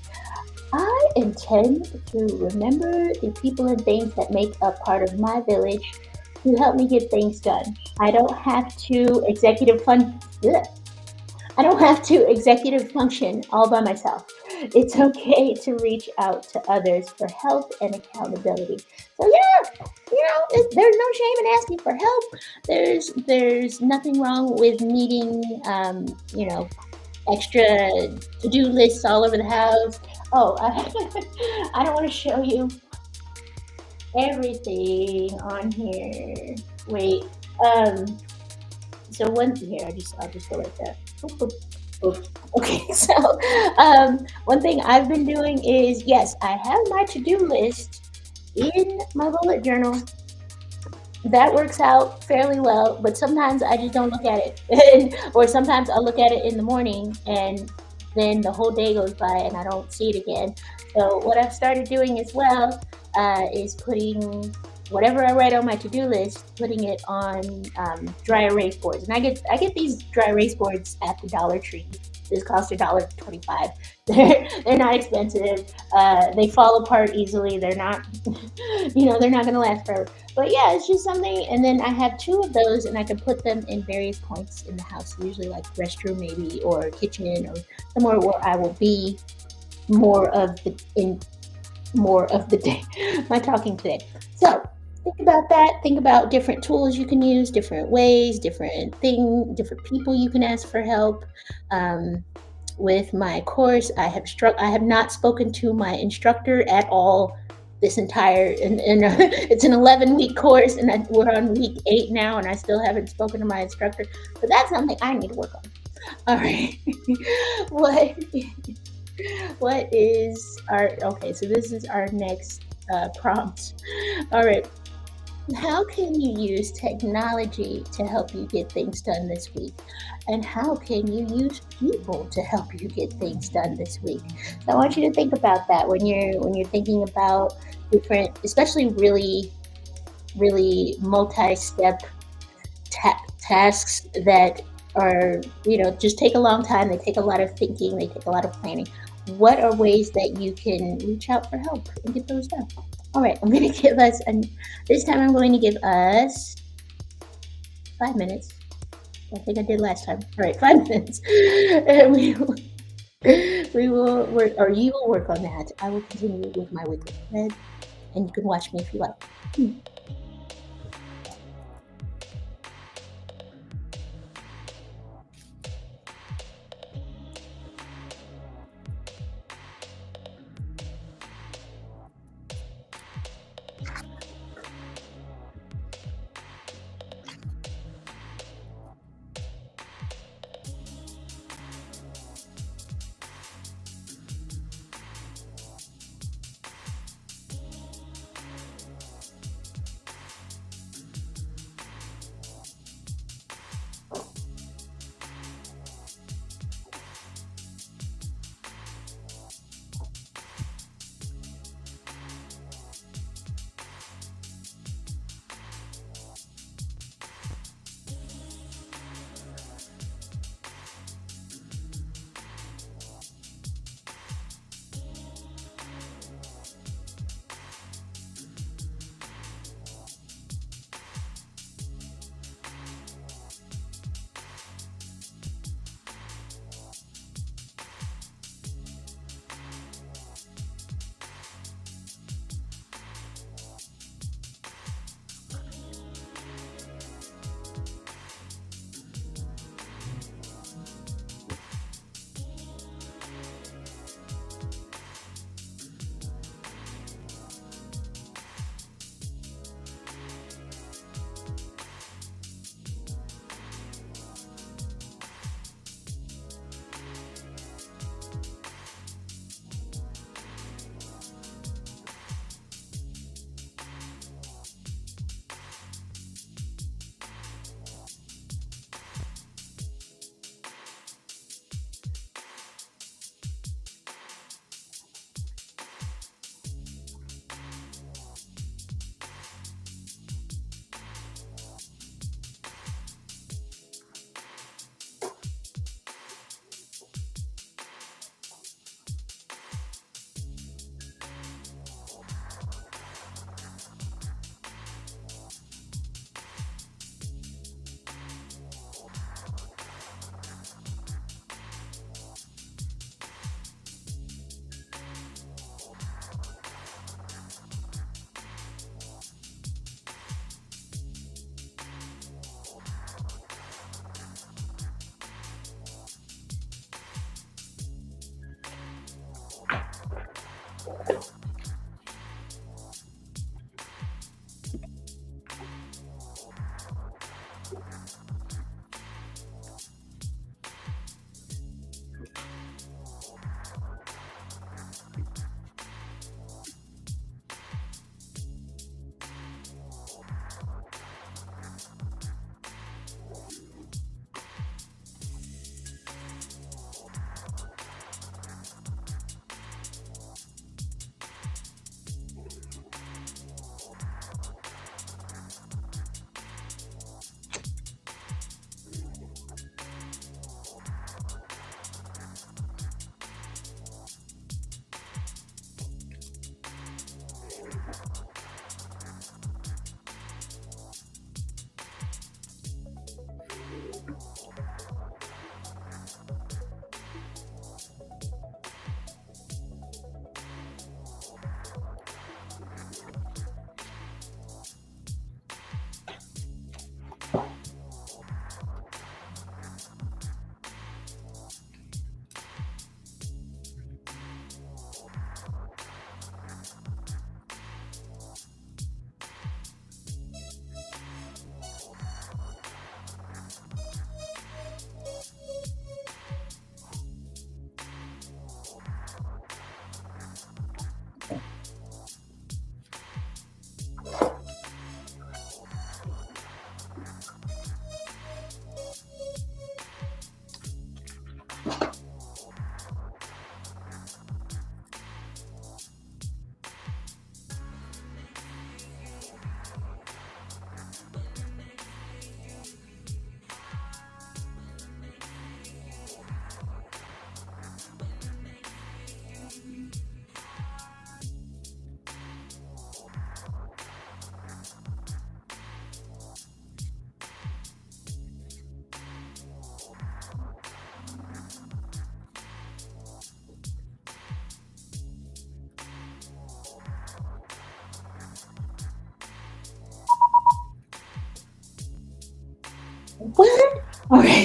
I intend to remember the people and things that make up part of my village to help me get things done. I don't have to I don't have to executive function all by myself. It's okay to reach out to others for help and accountability. So yeah, there's no shame in asking for help. There's nothing wrong with needing extra to-do lists all over the house. Oh, I don't want to show you everything on here. Wait. So one here, I'll just go like that. Okay, so one thing I've been doing is, yes, I have my to-do list in my bullet journal. That works out fairly well, but sometimes I just don't look at it. Or sometimes I'll look at it in the morning and then the whole day goes by and I don't see it again. So what I've started doing as well is putting whatever I write on my to-do list, putting it on dry erase boards. And I get these dry erase boards at the Dollar Tree. This cost $1.25. They're not expensive. They fall apart easily. They're not, they're not going to last forever. But yeah, it's just something. And then I have 2 of those, and I can put them in various points in the house. Usually like restroom maybe, or kitchen, or somewhere where I will be more of the day. My talking today. So think about that. Think about different tools you can use, different ways, different people you can ask for help. With my course, I have not spoken to my instructor at all this entire, and it's an 11-week course, and we're on week 8 now, and I still haven't spoken to my instructor. But that's something I need to work on. All right. What is okay, so this is our next prompt. All right. How can you use technology to help you get things done this week? And how can you use people to help you get things done this week? So I want you to think about that when you're thinking about different, especially really, really multi-step tasks that are, just take a long time. They take a lot of thinking. They take a lot of planning. What are ways that you can reach out for help and get those done? All right, I'm going to give us, this time I'm going to give us 5 minutes. I think I did last time. All right, 5 minutes. And we will work, or you will work on that. I will continue with my weekly thread, and you can watch me if you like.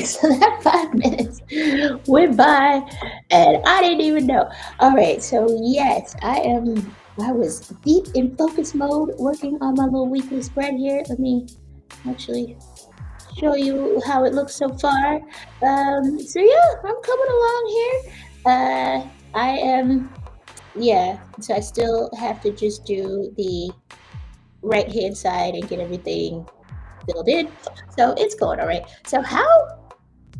so that 5 minutes went by and I didn't even know. All right, so yes, I was deep in focus mode working on my little weekly spread here. Let me actually show you how it looks so far. So yeah, I'm coming along here. I am, yeah, so I still have to just do the right hand side and get everything filled in. So it's going all right. So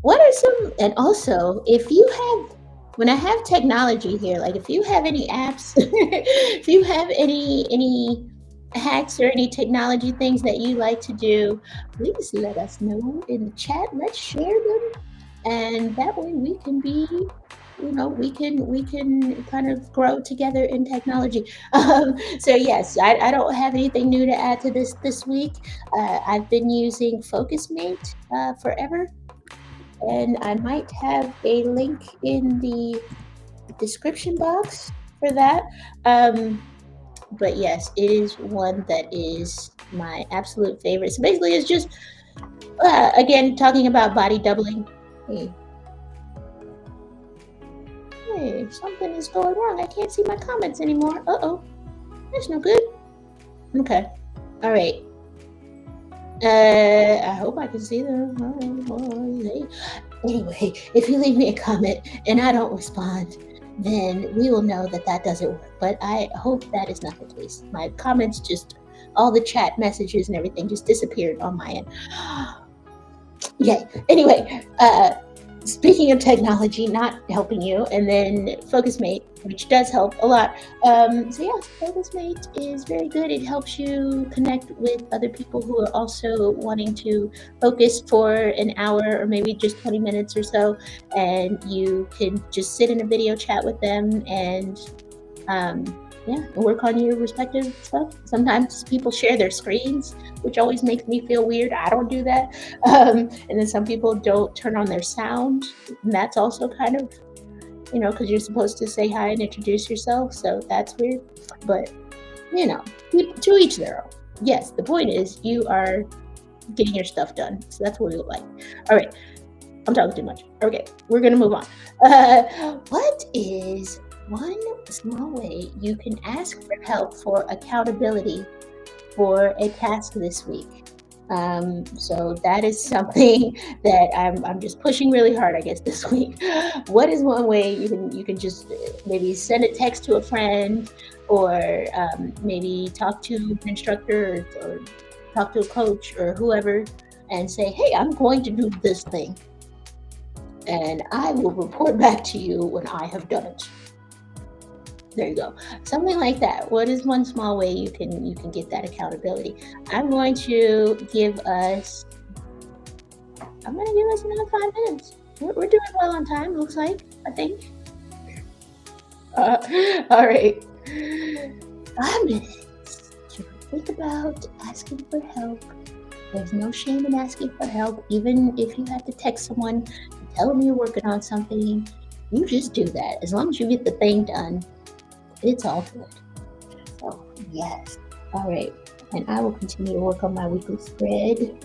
what are some, and also if you have, when I have technology here, like if you have any apps, if you have any hacks or any technology things that you like to do, please let us know in the chat. Let's share them, and that way we can be, we can kind of grow together in technology. So yes, I don't have anything new to add to this week. I've been using FocusMate forever, and I might have a link in the description box for that. But yes, it is one that is my absolute favorite. So basically, it's just again talking about body doubling. Hey, hey, something is going wrong. I can't see my comments anymore. Uh-oh, that's no good. Okay, all right. I hope I can see them. Anyway, if you leave me a comment and I don't respond, then we will know that that doesn't work. But I hope that is not the case. My comments just, all the chat messages and everything just disappeared on my end. Yay. Anyway, speaking of technology not helping you, and then FocusMate, which does help a lot. So yeah, FocusMate is very good. It helps you connect with other people who are also wanting to focus for an hour or maybe just 20 minutes or so, and you can just sit in a video chat with them and yeah, work on your respective stuff. Sometimes people share their screens, which always makes me feel weird. I don't do that. And then some people don't turn on their sound, and that's also kind of, because you're supposed to say hi and introduce yourself, so that's weird. But to each their own. Yes, the point is you are getting your stuff done, so that's what we would like. All right, I'm talking too much. Okay, we're gonna move on. What is one small way you can ask for help for accountability for a task this week? So that is something that I'm just pushing really hard, I guess, this week. What is one way you can just maybe send a text to a friend, or maybe talk to an instructor, or talk to a coach or whoever, and say, hey, I'm going to do this thing, and I will report back to you when I have done it. There you go. Something like that. What is one small way you can get that accountability? I'm going to give us another 5 minutes. We're doing well on time, looks like, I think. All right. 5 minutes to think about asking for help. There's no shame in asking for help, even if you have to text someone and tell them you're working on something. You just do that. As long as you get the thing done, it's all good. So, yes. All right. And I will continue to work on my weekly spread.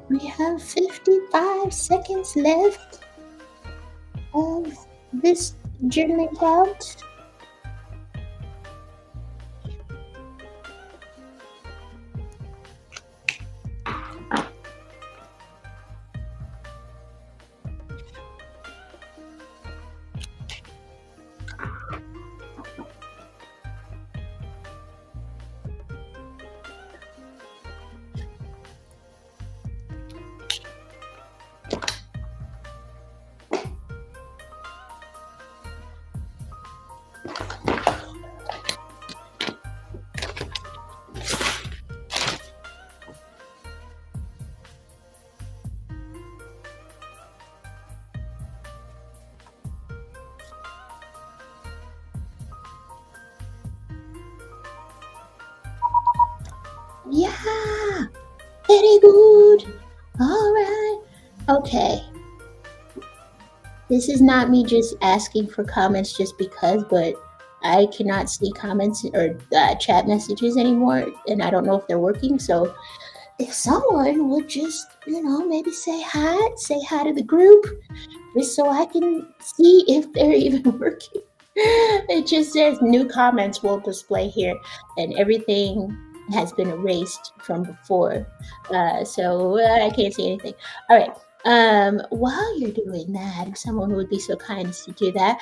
We have 55 seconds left of this journaling prompt. Yeah, very good. All right. Okay. This is not me just asking for comments just because, but I cannot see comments or chat messages anymore, and I don't know if they're working. So if someone would just, maybe say hi to the group, just so I can see if they're even working. It just says new comments will display here, and everything has been erased from before. So I can't see anything. All right. While you're doing that, if someone would be so kind as to do that,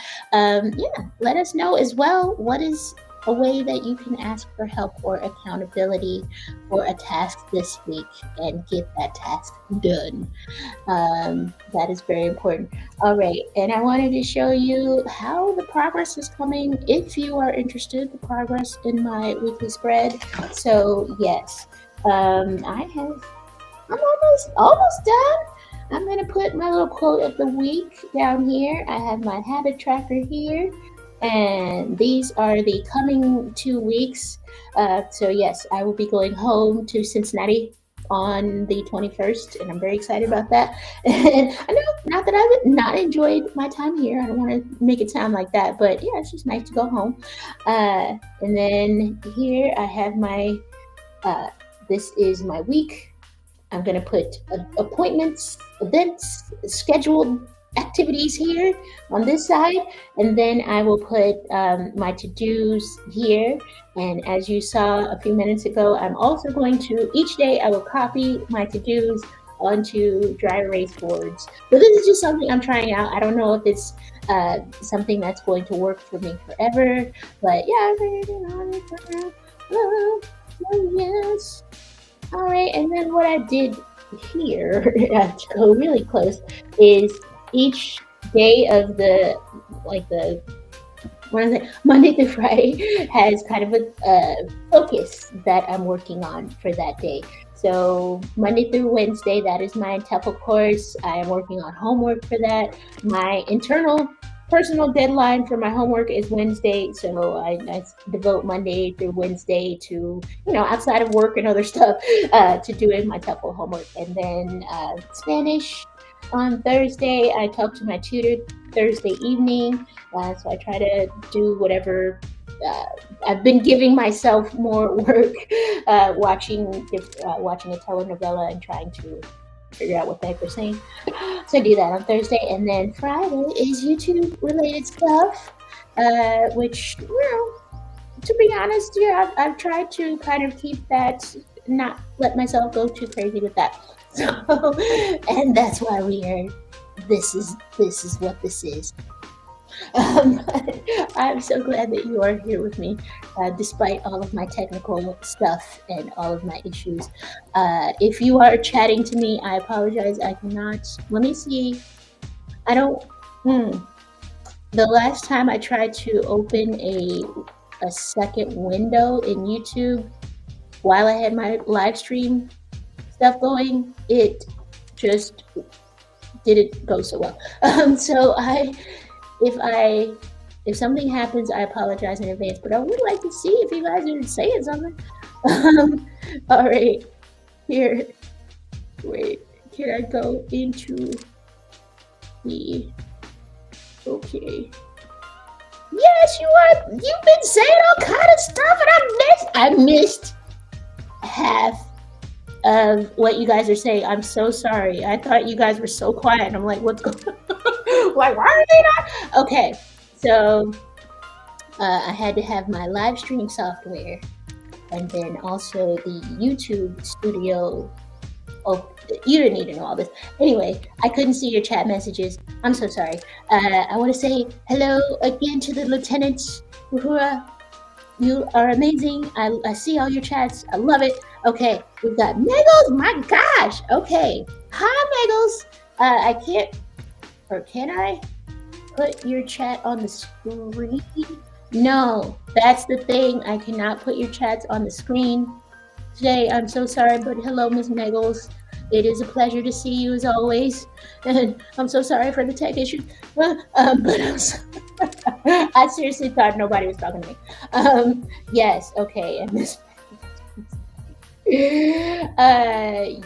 let us know as well what is a way that you can ask for help or accountability for a task this week and get that task done. That is very important. All right, and I wanted to show you how the progress is coming. If you are interested, the progress in my weekly spread. So yes, I'm almost done. I'm gonna put my little quote of the week down here. I have my habit tracker here, and these are the coming 2 weeks. So yes, I will be going home to Cincinnati on the 21st, and I'm very excited about that. And I know, not that I've not enjoyed my time here. I don't want to make it sound like that, but yeah, it's just nice to go home. And then here I have my, this is my week. I'm going to put appointments, events, scheduled activities here on this side, and then I will put my to-dos here. And as you saw a few minutes ago, I'm also going to, each day I will copy my to-dos onto dry erase boards. So this is just something I'm trying out. I don't know if it's something that's going to work for me forever, but yeah, I'm reading on it for now. Oh, yes. All right, and then what I did here, to go really close, is each day of the Monday through Friday has kind of a focus that I'm working on for that day. So Monday through Wednesday, that is my TEFL course. I am working on homework for that. My internal personal deadline for my homework is Wednesday, so I devote Monday through Wednesday to, outside of work and other stuff, to doing my TEFL homework. And then Spanish on Thursday, I talk to my tutor Thursday evening, so I try to do whatever. I've been giving myself more work, watching a telenovela and trying to figure out what the heck they're saying. So I do that on Thursday, and then Friday is YouTube related stuff, which, to be honest, I've tried to kind of keep that, not let myself go too crazy with that. So, and that's why this is what this is. I'm so glad that you are here with me, despite all of my technical stuff and all of my issues. If you are chatting to me, I apologize. I cannot. Let me see. I don't. The last time I tried to open a second window in YouTube while I had my live stream stuff going, it just didn't go so well. So if something happens, I apologize in advance, but I would like to see if you guys are saying something. All right, here, wait, can I go into the, okay. Yes, you are, you've been saying all kind of stuff, and I missed half of what you guys are saying. I'm so sorry. I thought you guys were so quiet. I'm like, what's going on? Why are they not? Okay, so I had to have my live stream software and then also the YouTube studio. Oh, you didn't need to know all this. Anyway, I couldn't see your chat messages. I'm so sorry. I want to say hello again to the Lieutenant Uhura. You are amazing. I see all your chats. I love it. Okay, we've got Megals. My gosh. Okay. Hi, Megals. I can't, or can I put your chat on the screen? No, that's the thing. I cannot put your chats on the screen today. I'm so sorry, but hello, Miss Megals. It is a pleasure to see you as always. And I'm so sorry for the tech issues. But I seriously thought nobody was talking to me. Yes, okay. And this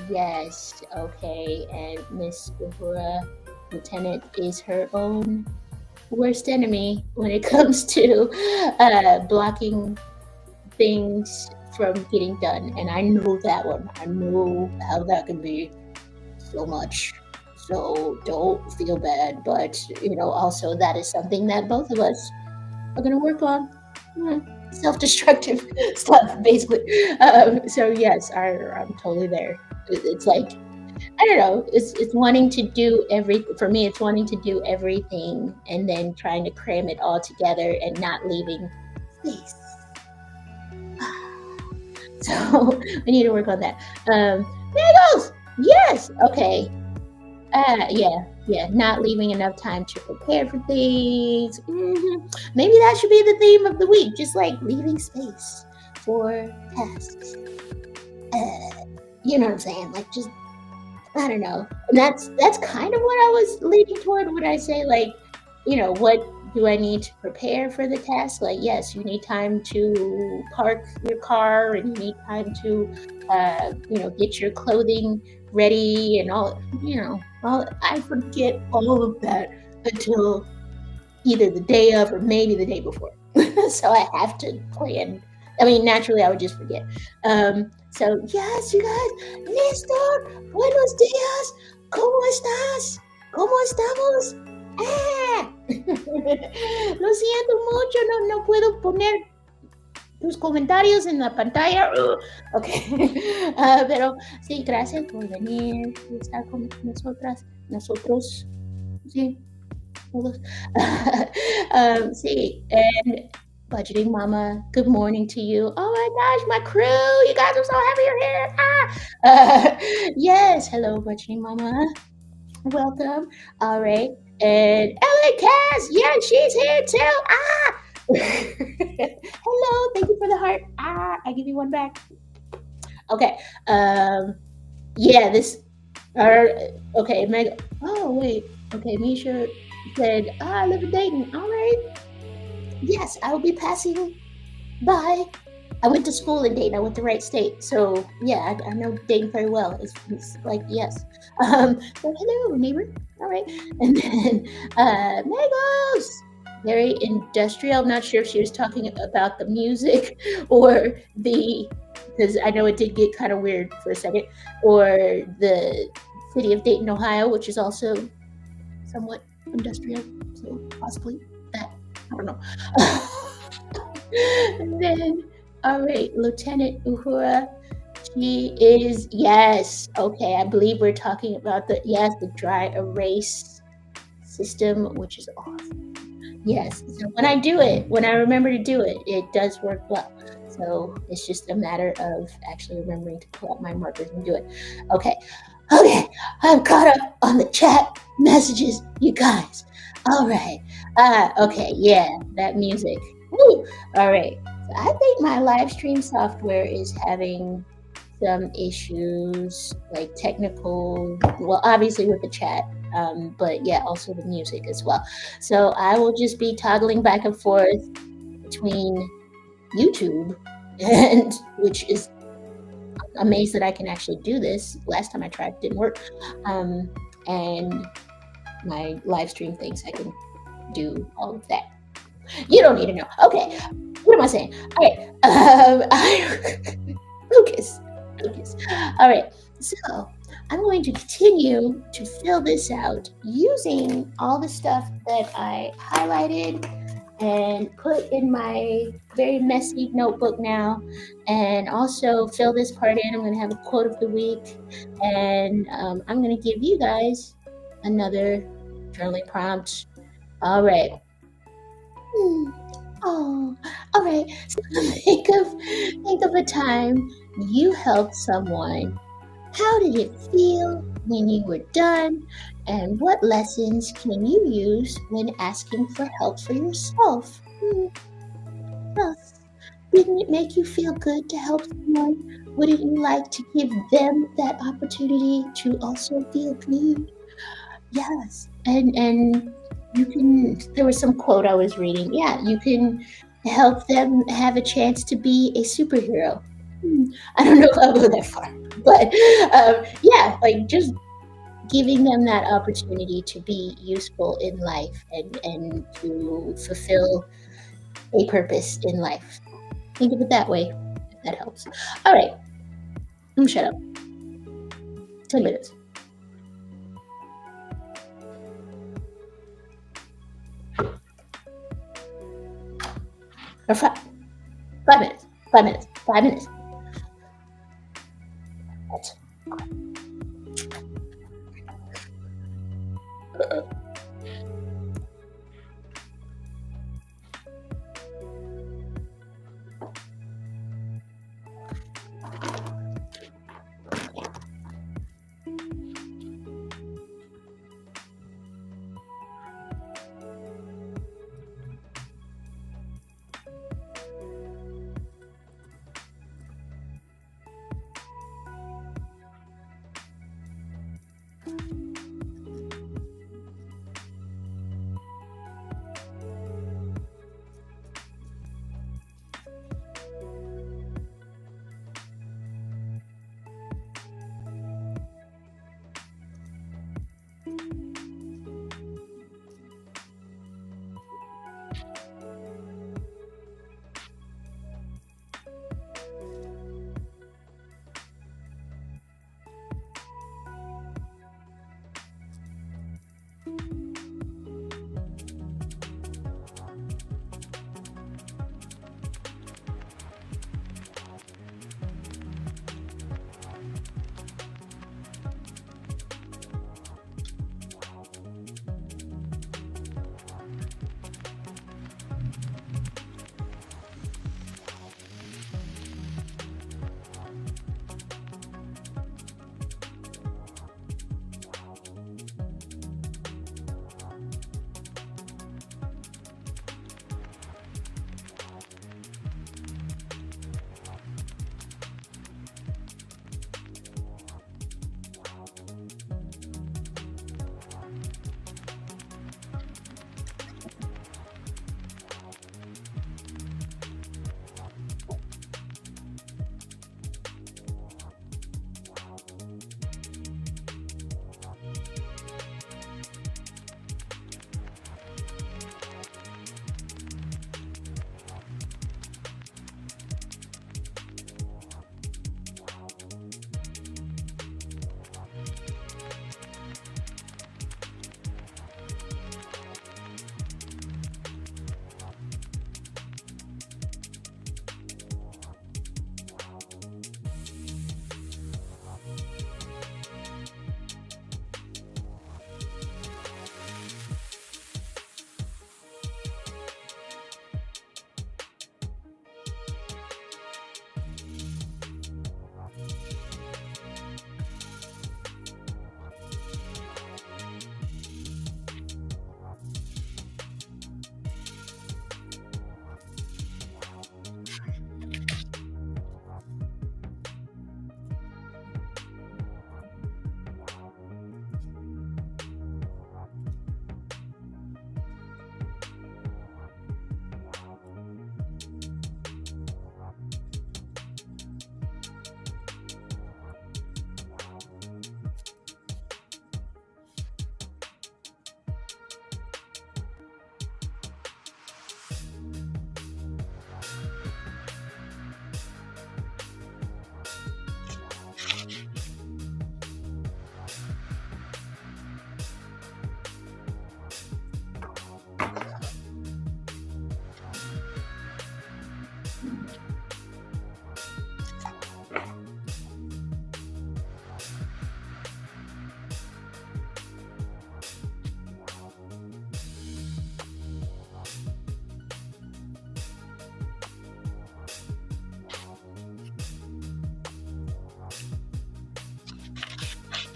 yes, okay. And Miss Uhura Lieutenant is her own worst enemy when it comes to blocking things from getting done, and I know that one. I know how that can be so much. So don't feel bad, but also that is something that both of us are gonna work on. Self-destructive stuff, basically. So yes, I'm totally there. It's like, I don't know. It's wanting to do for me. It's wanting to do everything and then trying to cram it all together and not leaving space. So we need to work on that. Bagels! Yes! Okay. Yeah. Not leaving enough time to prepare for things. Maybe that should be the theme of the week. Just like leaving space for tasks. You know what I'm saying? Like, just, I don't know. And that's kind of what I was leaning toward when I say, like, what do I need to prepare for the task? Like, yes, you need time to park your car, and you need time to, get your clothing ready and all. I forget all of that until either the day of or maybe the day before. So I have to plan. I mean, naturally, I would just forget. So yes, you guys, Néstor, buenos días, ¿cómo estás? ¿Cómo estamos? Lo siento mucho, no puedo poner tus comentarios en la pantalla. Okay. Pero sí, gracias por venir y estar con nosotros. Sí, todos. Sí, and Budgeting Mama, good morning to you. Oh my gosh, my crew, you guys are so happy you're here. Yes, hello, Budgeting Mama. Welcome. All right. And LA Cass, yeah, she's here too. Hello, thank you for the heart. I give you one back. Okay. Yeah, this. Okay, Meg. Oh wait. Okay, Misha said, I live in Dayton. All right. Yes, I will be passing by. I went to school in Dayton. I went to Wright State. So yeah, I know Dayton very well. It's like, yes. So hello, neighbor. All right. And then Megos. Very industrial. I'm not sure if she was talking about the music or because I know it did get kind of weird for a second, or the city of Dayton, Ohio, which is also somewhat industrial. So possibly that. I don't know. And then, all right, Lieutenant Uhura, she is, yes, okay, I believe we're talking about the dry erase system, which is awesome. Yes, so when I remember to do it, it does work well. So it's just a matter of actually remembering to pull out my markers and do it. Okay, I'm caught up on the chat messages, you guys. All right. Okay, yeah, that music. Woo! All right. So I think my live stream software is having some issues, like technical, well, obviously with the chat, but yeah, also the music as well. So I will just be toggling back and forth between YouTube, and which is amazed that I can actually do this. Last time I tried, it didn't work. And my live stream things, I can do all of that. You don't need to know. Okay, what am I saying? All right, Lucas, Focus. All right. So I'm going to continue to fill this out using all the stuff that I highlighted and put in my very messy notebook now, and also fill this part in. I'm going to have a quote of the week, and I'm going to give you guys another journaling prompt. All right. Hmm. Oh, all right. So think of a time you helped someone. How did it feel when you were done? And what lessons can you use when asking for help for yourself? Yes. Didn't it make you feel good to help someone? Wouldn't you like to give them that opportunity to also feel good? Yes. And you can, there was some quote I was reading. Yeah, you can help them have a chance to be a superhero. I don't know if I'll go that far, but yeah, like just giving them that opportunity to be useful in life and to fulfill a purpose in life. Think of it that way, if that helps. All right, shut up. 10 minutes. Or 5 minutes. 5 minutes. 5 minutes. That's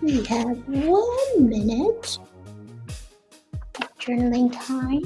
We have 1 minute of journaling time.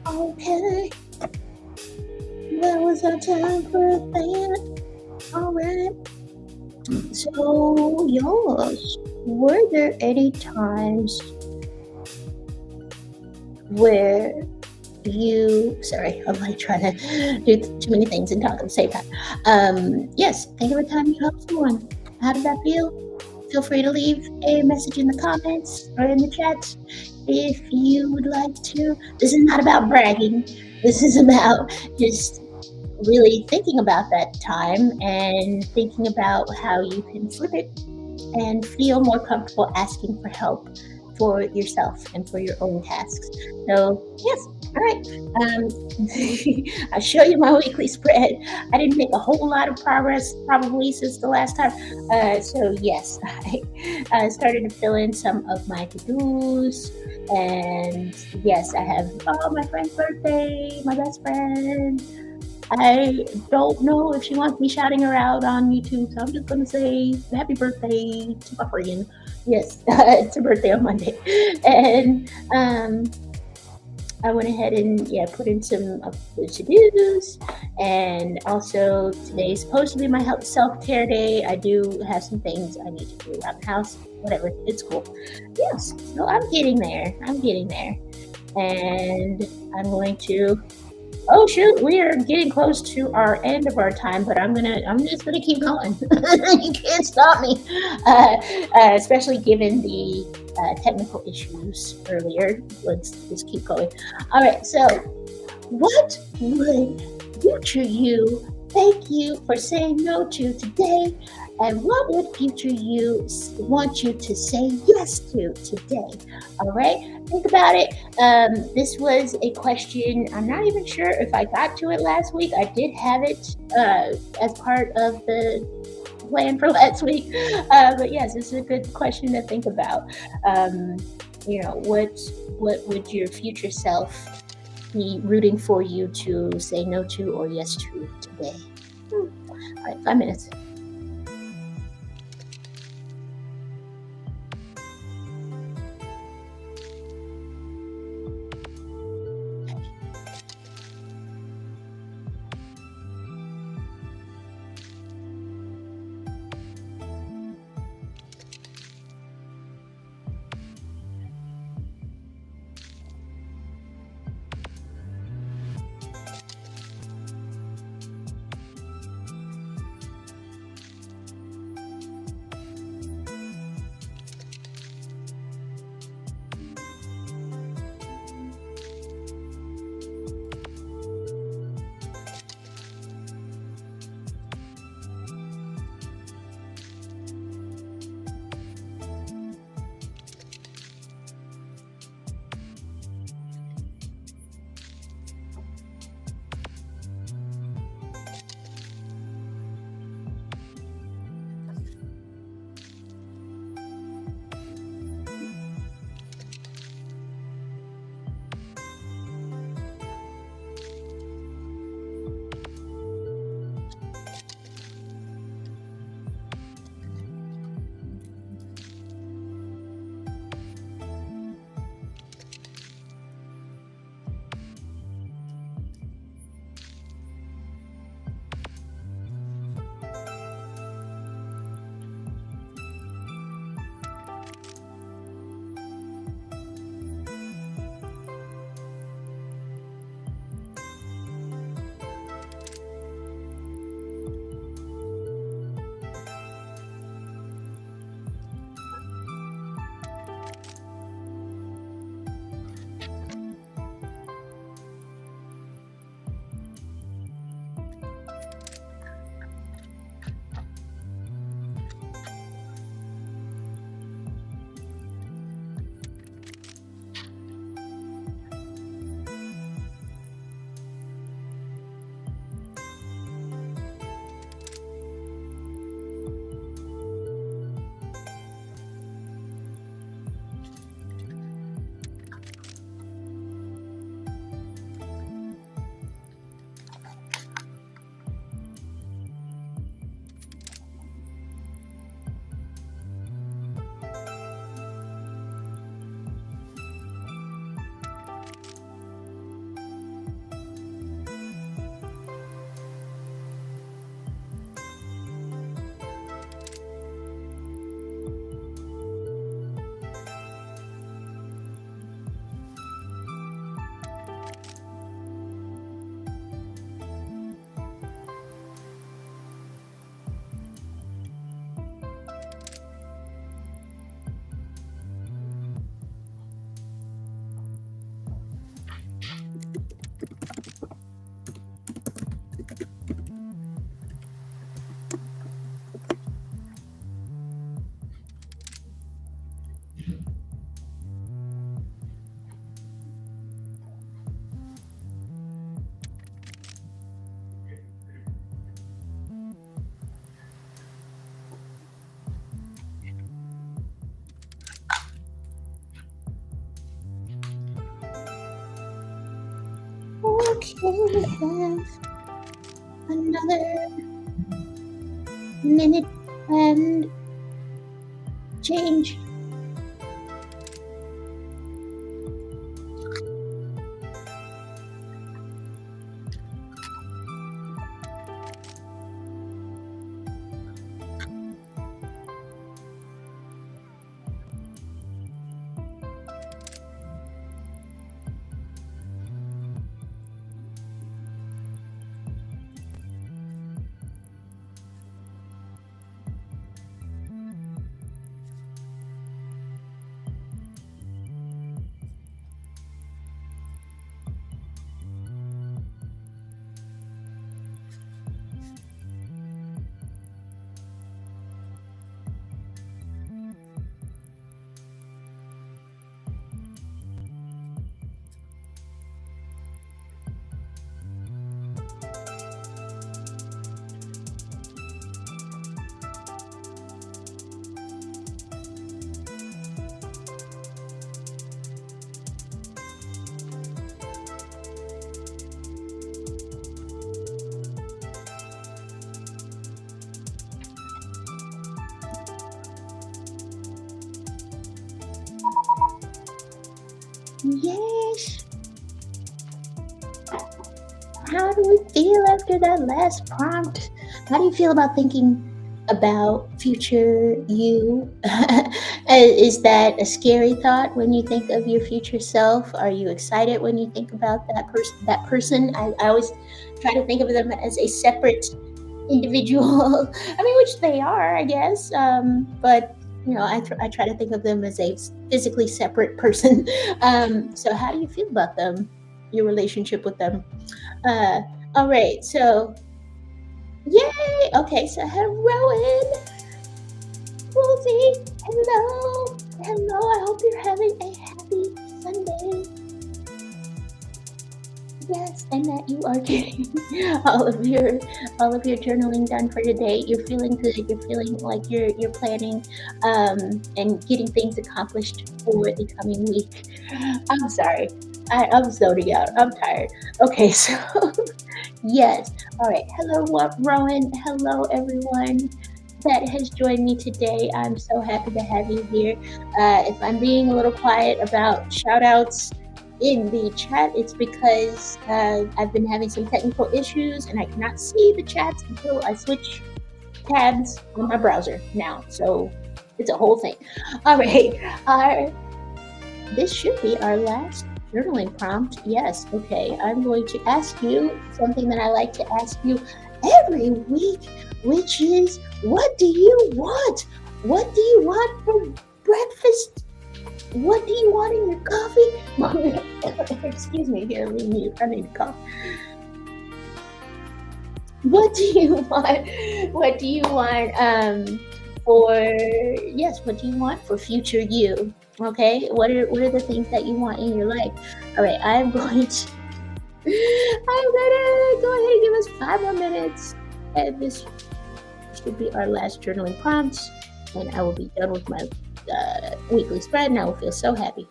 Okay, that was our time for that. All right. So, yours, were there any times where sorry, I'm like trying to do too many things and talk at the same time. Yes, think of a time you helped someone. How did that feel? Feel free to leave a message in the comments or in the chat if you would like to. This is not about bragging. This is about just really thinking about that time and thinking about how you can flip it and feel more comfortable asking for help for yourself and for your own tasks. So, yes, all right. I'll show you my weekly spread. I didn't make a whole lot of progress probably since the last time. So, yes, I started to fill in some of my to-dos. And yes, I have my friend's birthday, my best friend. I don't know if she wants me shouting her out on YouTube, so I'm just gonna say happy birthday to my friend. Yes, it's her birthday on Monday, and I went ahead and put in some of the to-dos, and also today's supposed to be my self-care day. I do have some things I need to do around the house. Whatever, it's cool. Yes, so I'm getting there. And I'm going to. Oh shoot, we are getting close to our end of our time, but I'm just gonna keep going. You can't stop me, especially given the technical issues earlier. Let's just keep going. All right, so what would future you thank you for saying no to today? And what would future you want you to say yes to today? All right, think about it. This was a question. I'm not even sure if I got to it last week. I did have it as part of the plan for last week. But yes, this is a good question to think about. What would your future self be rooting for you to say no to or yes to today? All right, 5 minutes. We have another minute and change. Yes. How do we feel after that last prompt? How do you feel about thinking about future you? Is that a scary thought when you think of your future self? Are you excited when you think about that person? I always try to think of them as a separate individual. I mean, which they are, I guess. But I try to think of them as a physically separate person. So how do you feel about them? Your relationship with them? Uh, all right. So yay. Okay. So Rowan, Rosie, hello, hello. I hope you're having a happy Sunday. Yes, and that you are getting all of your journaling done for today. You're feeling good. You're feeling like you're planning and getting things accomplished for the coming week. I'm sorry. I'm zoning out. I'm tired. Okay, so yes. All right. Hello, Rowan. Hello, everyone that has joined me today. I'm so happy to have you here. If I'm being a little quiet about shout outs in the chat, it's because I've been having some technical issues and I cannot see the chats until I switch tabs on my browser now. So it's a whole thing. All right. This should be our last journaling prompt. Yes. Okay. I'm going to ask you something that I like to ask you every week, which is, what do you want? What do you want for breakfast? What do you want in your coffee? Excuse me, here, leave me. I need to cough. What do you want? What do you want what do you want for future you? Okay, what are the things that you want in your life? All right, I'm gonna go ahead and give us 5 more minutes, and this should be our last journaling prompt, and I will be done with my weekly spread, and I will feel so happy.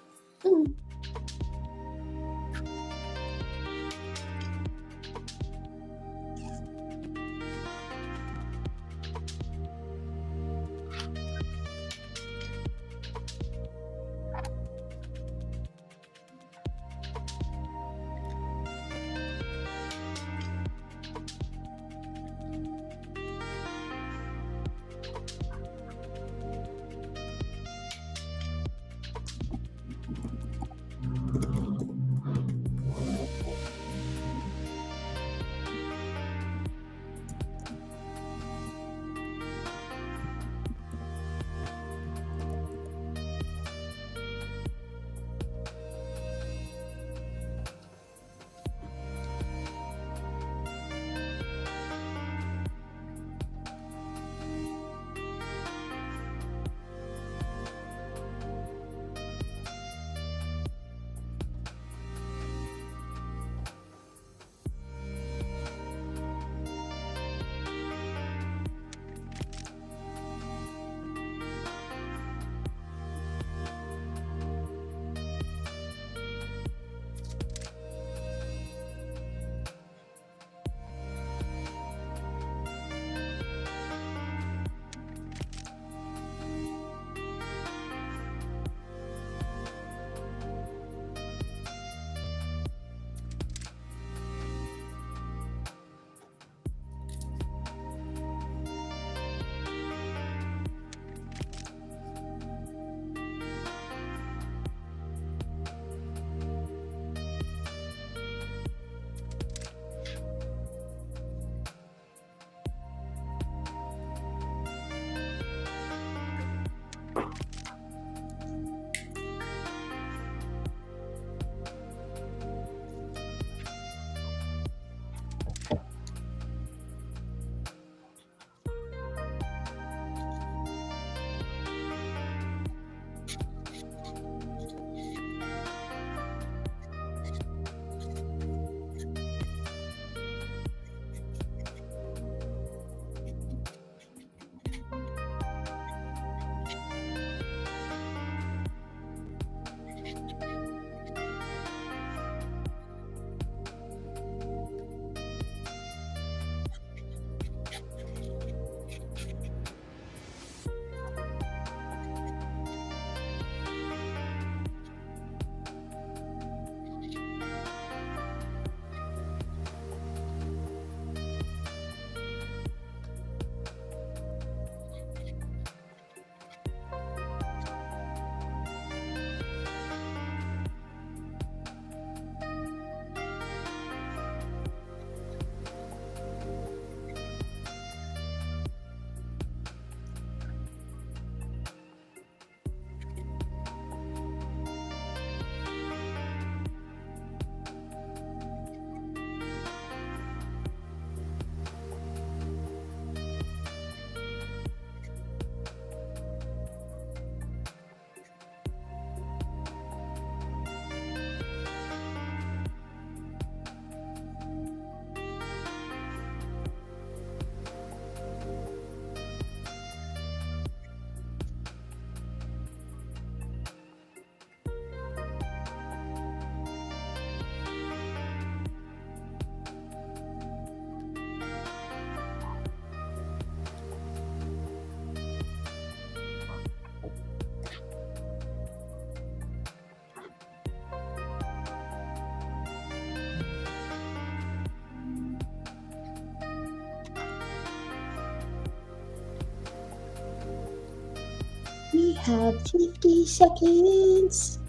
have 50 seconds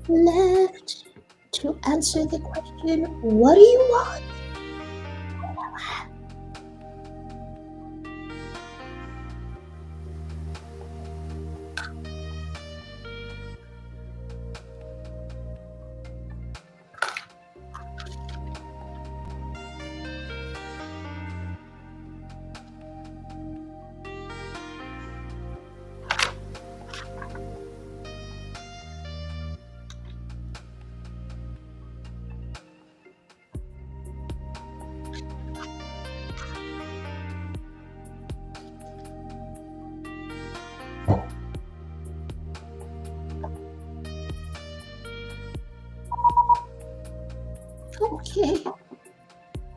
left to answer the question, what do you want?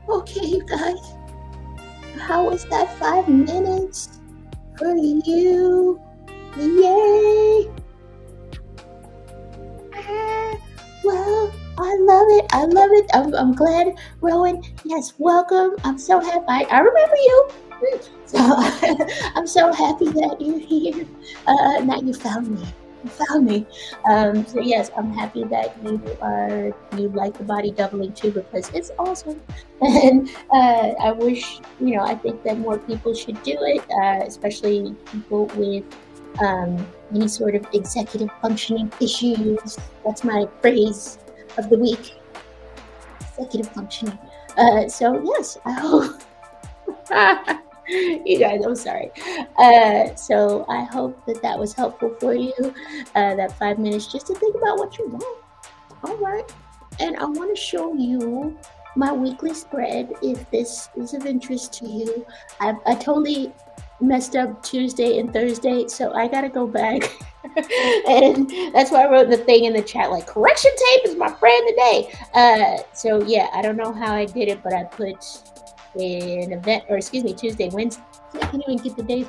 Okay, you guys. How was that 5 minutes for you? Yay! Well, I love it. I'm glad, Rowan. Yes, welcome. I'm so happy. I remember you. So I'm so happy that you're here. Now you found me. You found me. So yes, I'm happy that you like the body doubling too, because it's awesome. And I wish, I think that more people should do it, especially people with any sort of executive functioning issues. That's my phrase of the week, executive functioning. So yes, I hope you guys, I'm sorry. So I hope that was helpful for you, that 5 minutes just to think about what you want. All right. And I want to show you my weekly spread if this is of interest to you. I totally messed up Tuesday and Thursday, so I gotta go back. And that's why I wrote the thing in the chat, like, correction tape is my friend today. So yeah, I don't know how I did it, but I put an event, or excuse me, Tuesday, Wednesday. I can't even get the days.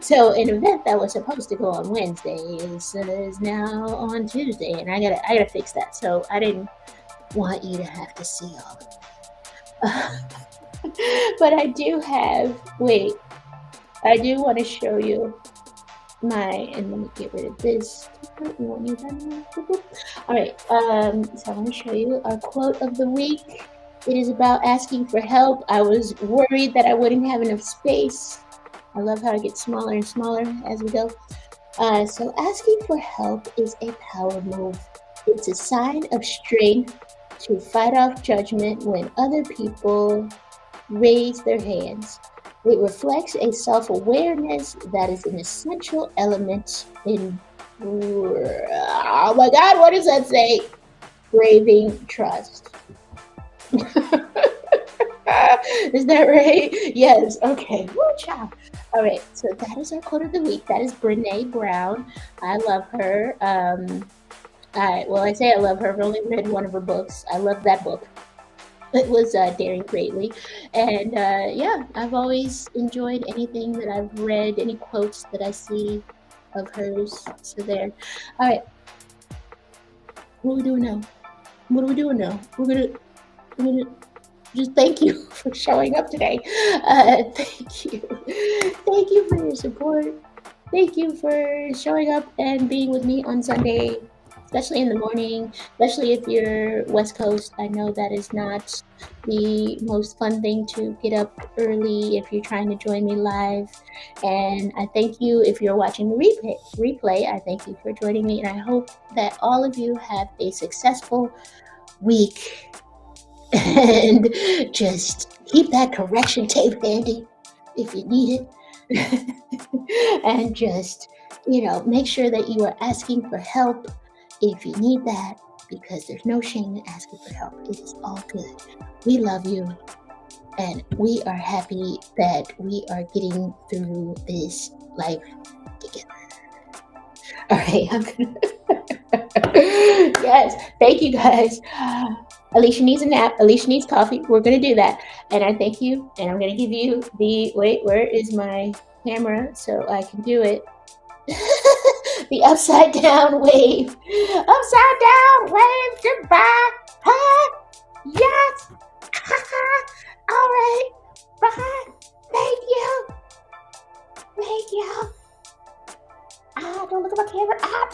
So an event that was supposed to go on Wednesday is now on Tuesday, and I gotta fix that. So I didn't want you to have to see all of it. But I do have. Wait, I do want to show you and let me get rid of this. You won't need that. All right. So I want to show you our quote of the week. It is about asking for help. I was worried that I wouldn't have enough space. I love how it gets smaller and smaller as we go. So asking for help is a power move. It's a sign of strength to fight off judgment when other people raise their hands. It reflects a self-awareness that is an essential element in, oh my God, what does that say? Braving trust. Is that right? Yes. Okay. Woo, child. All right. So that is our quote of the week. That is Brene Brown. I love her. I say I love her. I've only read one of her books. I love that book. It was Daring Greatly. And yeah, I've always enjoyed anything that I've read, any quotes that I see of hers. So there. All right. What are we doing now? We're gonna just thank you for showing up today. Thank you for your support. Thank you for showing up and being with me on Sunday, especially in the morning, especially if you're West Coast. I know that is not the most fun thing to get up early if you're trying to join me live. And I thank you if you're watching the replay. I thank you for joining me, and I hope that all of you have a successful week. And just keep that correction tape handy if you need it. And just, make sure that you are asking for help if you need that, because there's no shame in asking for help. It is all good. We love you, and we are happy that we are getting through this life together. All right, yes, thank you guys. Alecia needs a nap. Alecia needs coffee. We're going to do that. And I thank you. And I'm going to give you wait, where is my camera so I can do it? The upside down wave. Upside down wave. Goodbye. Yes. All right. Bye. Thank you. Look at my camera. Ah,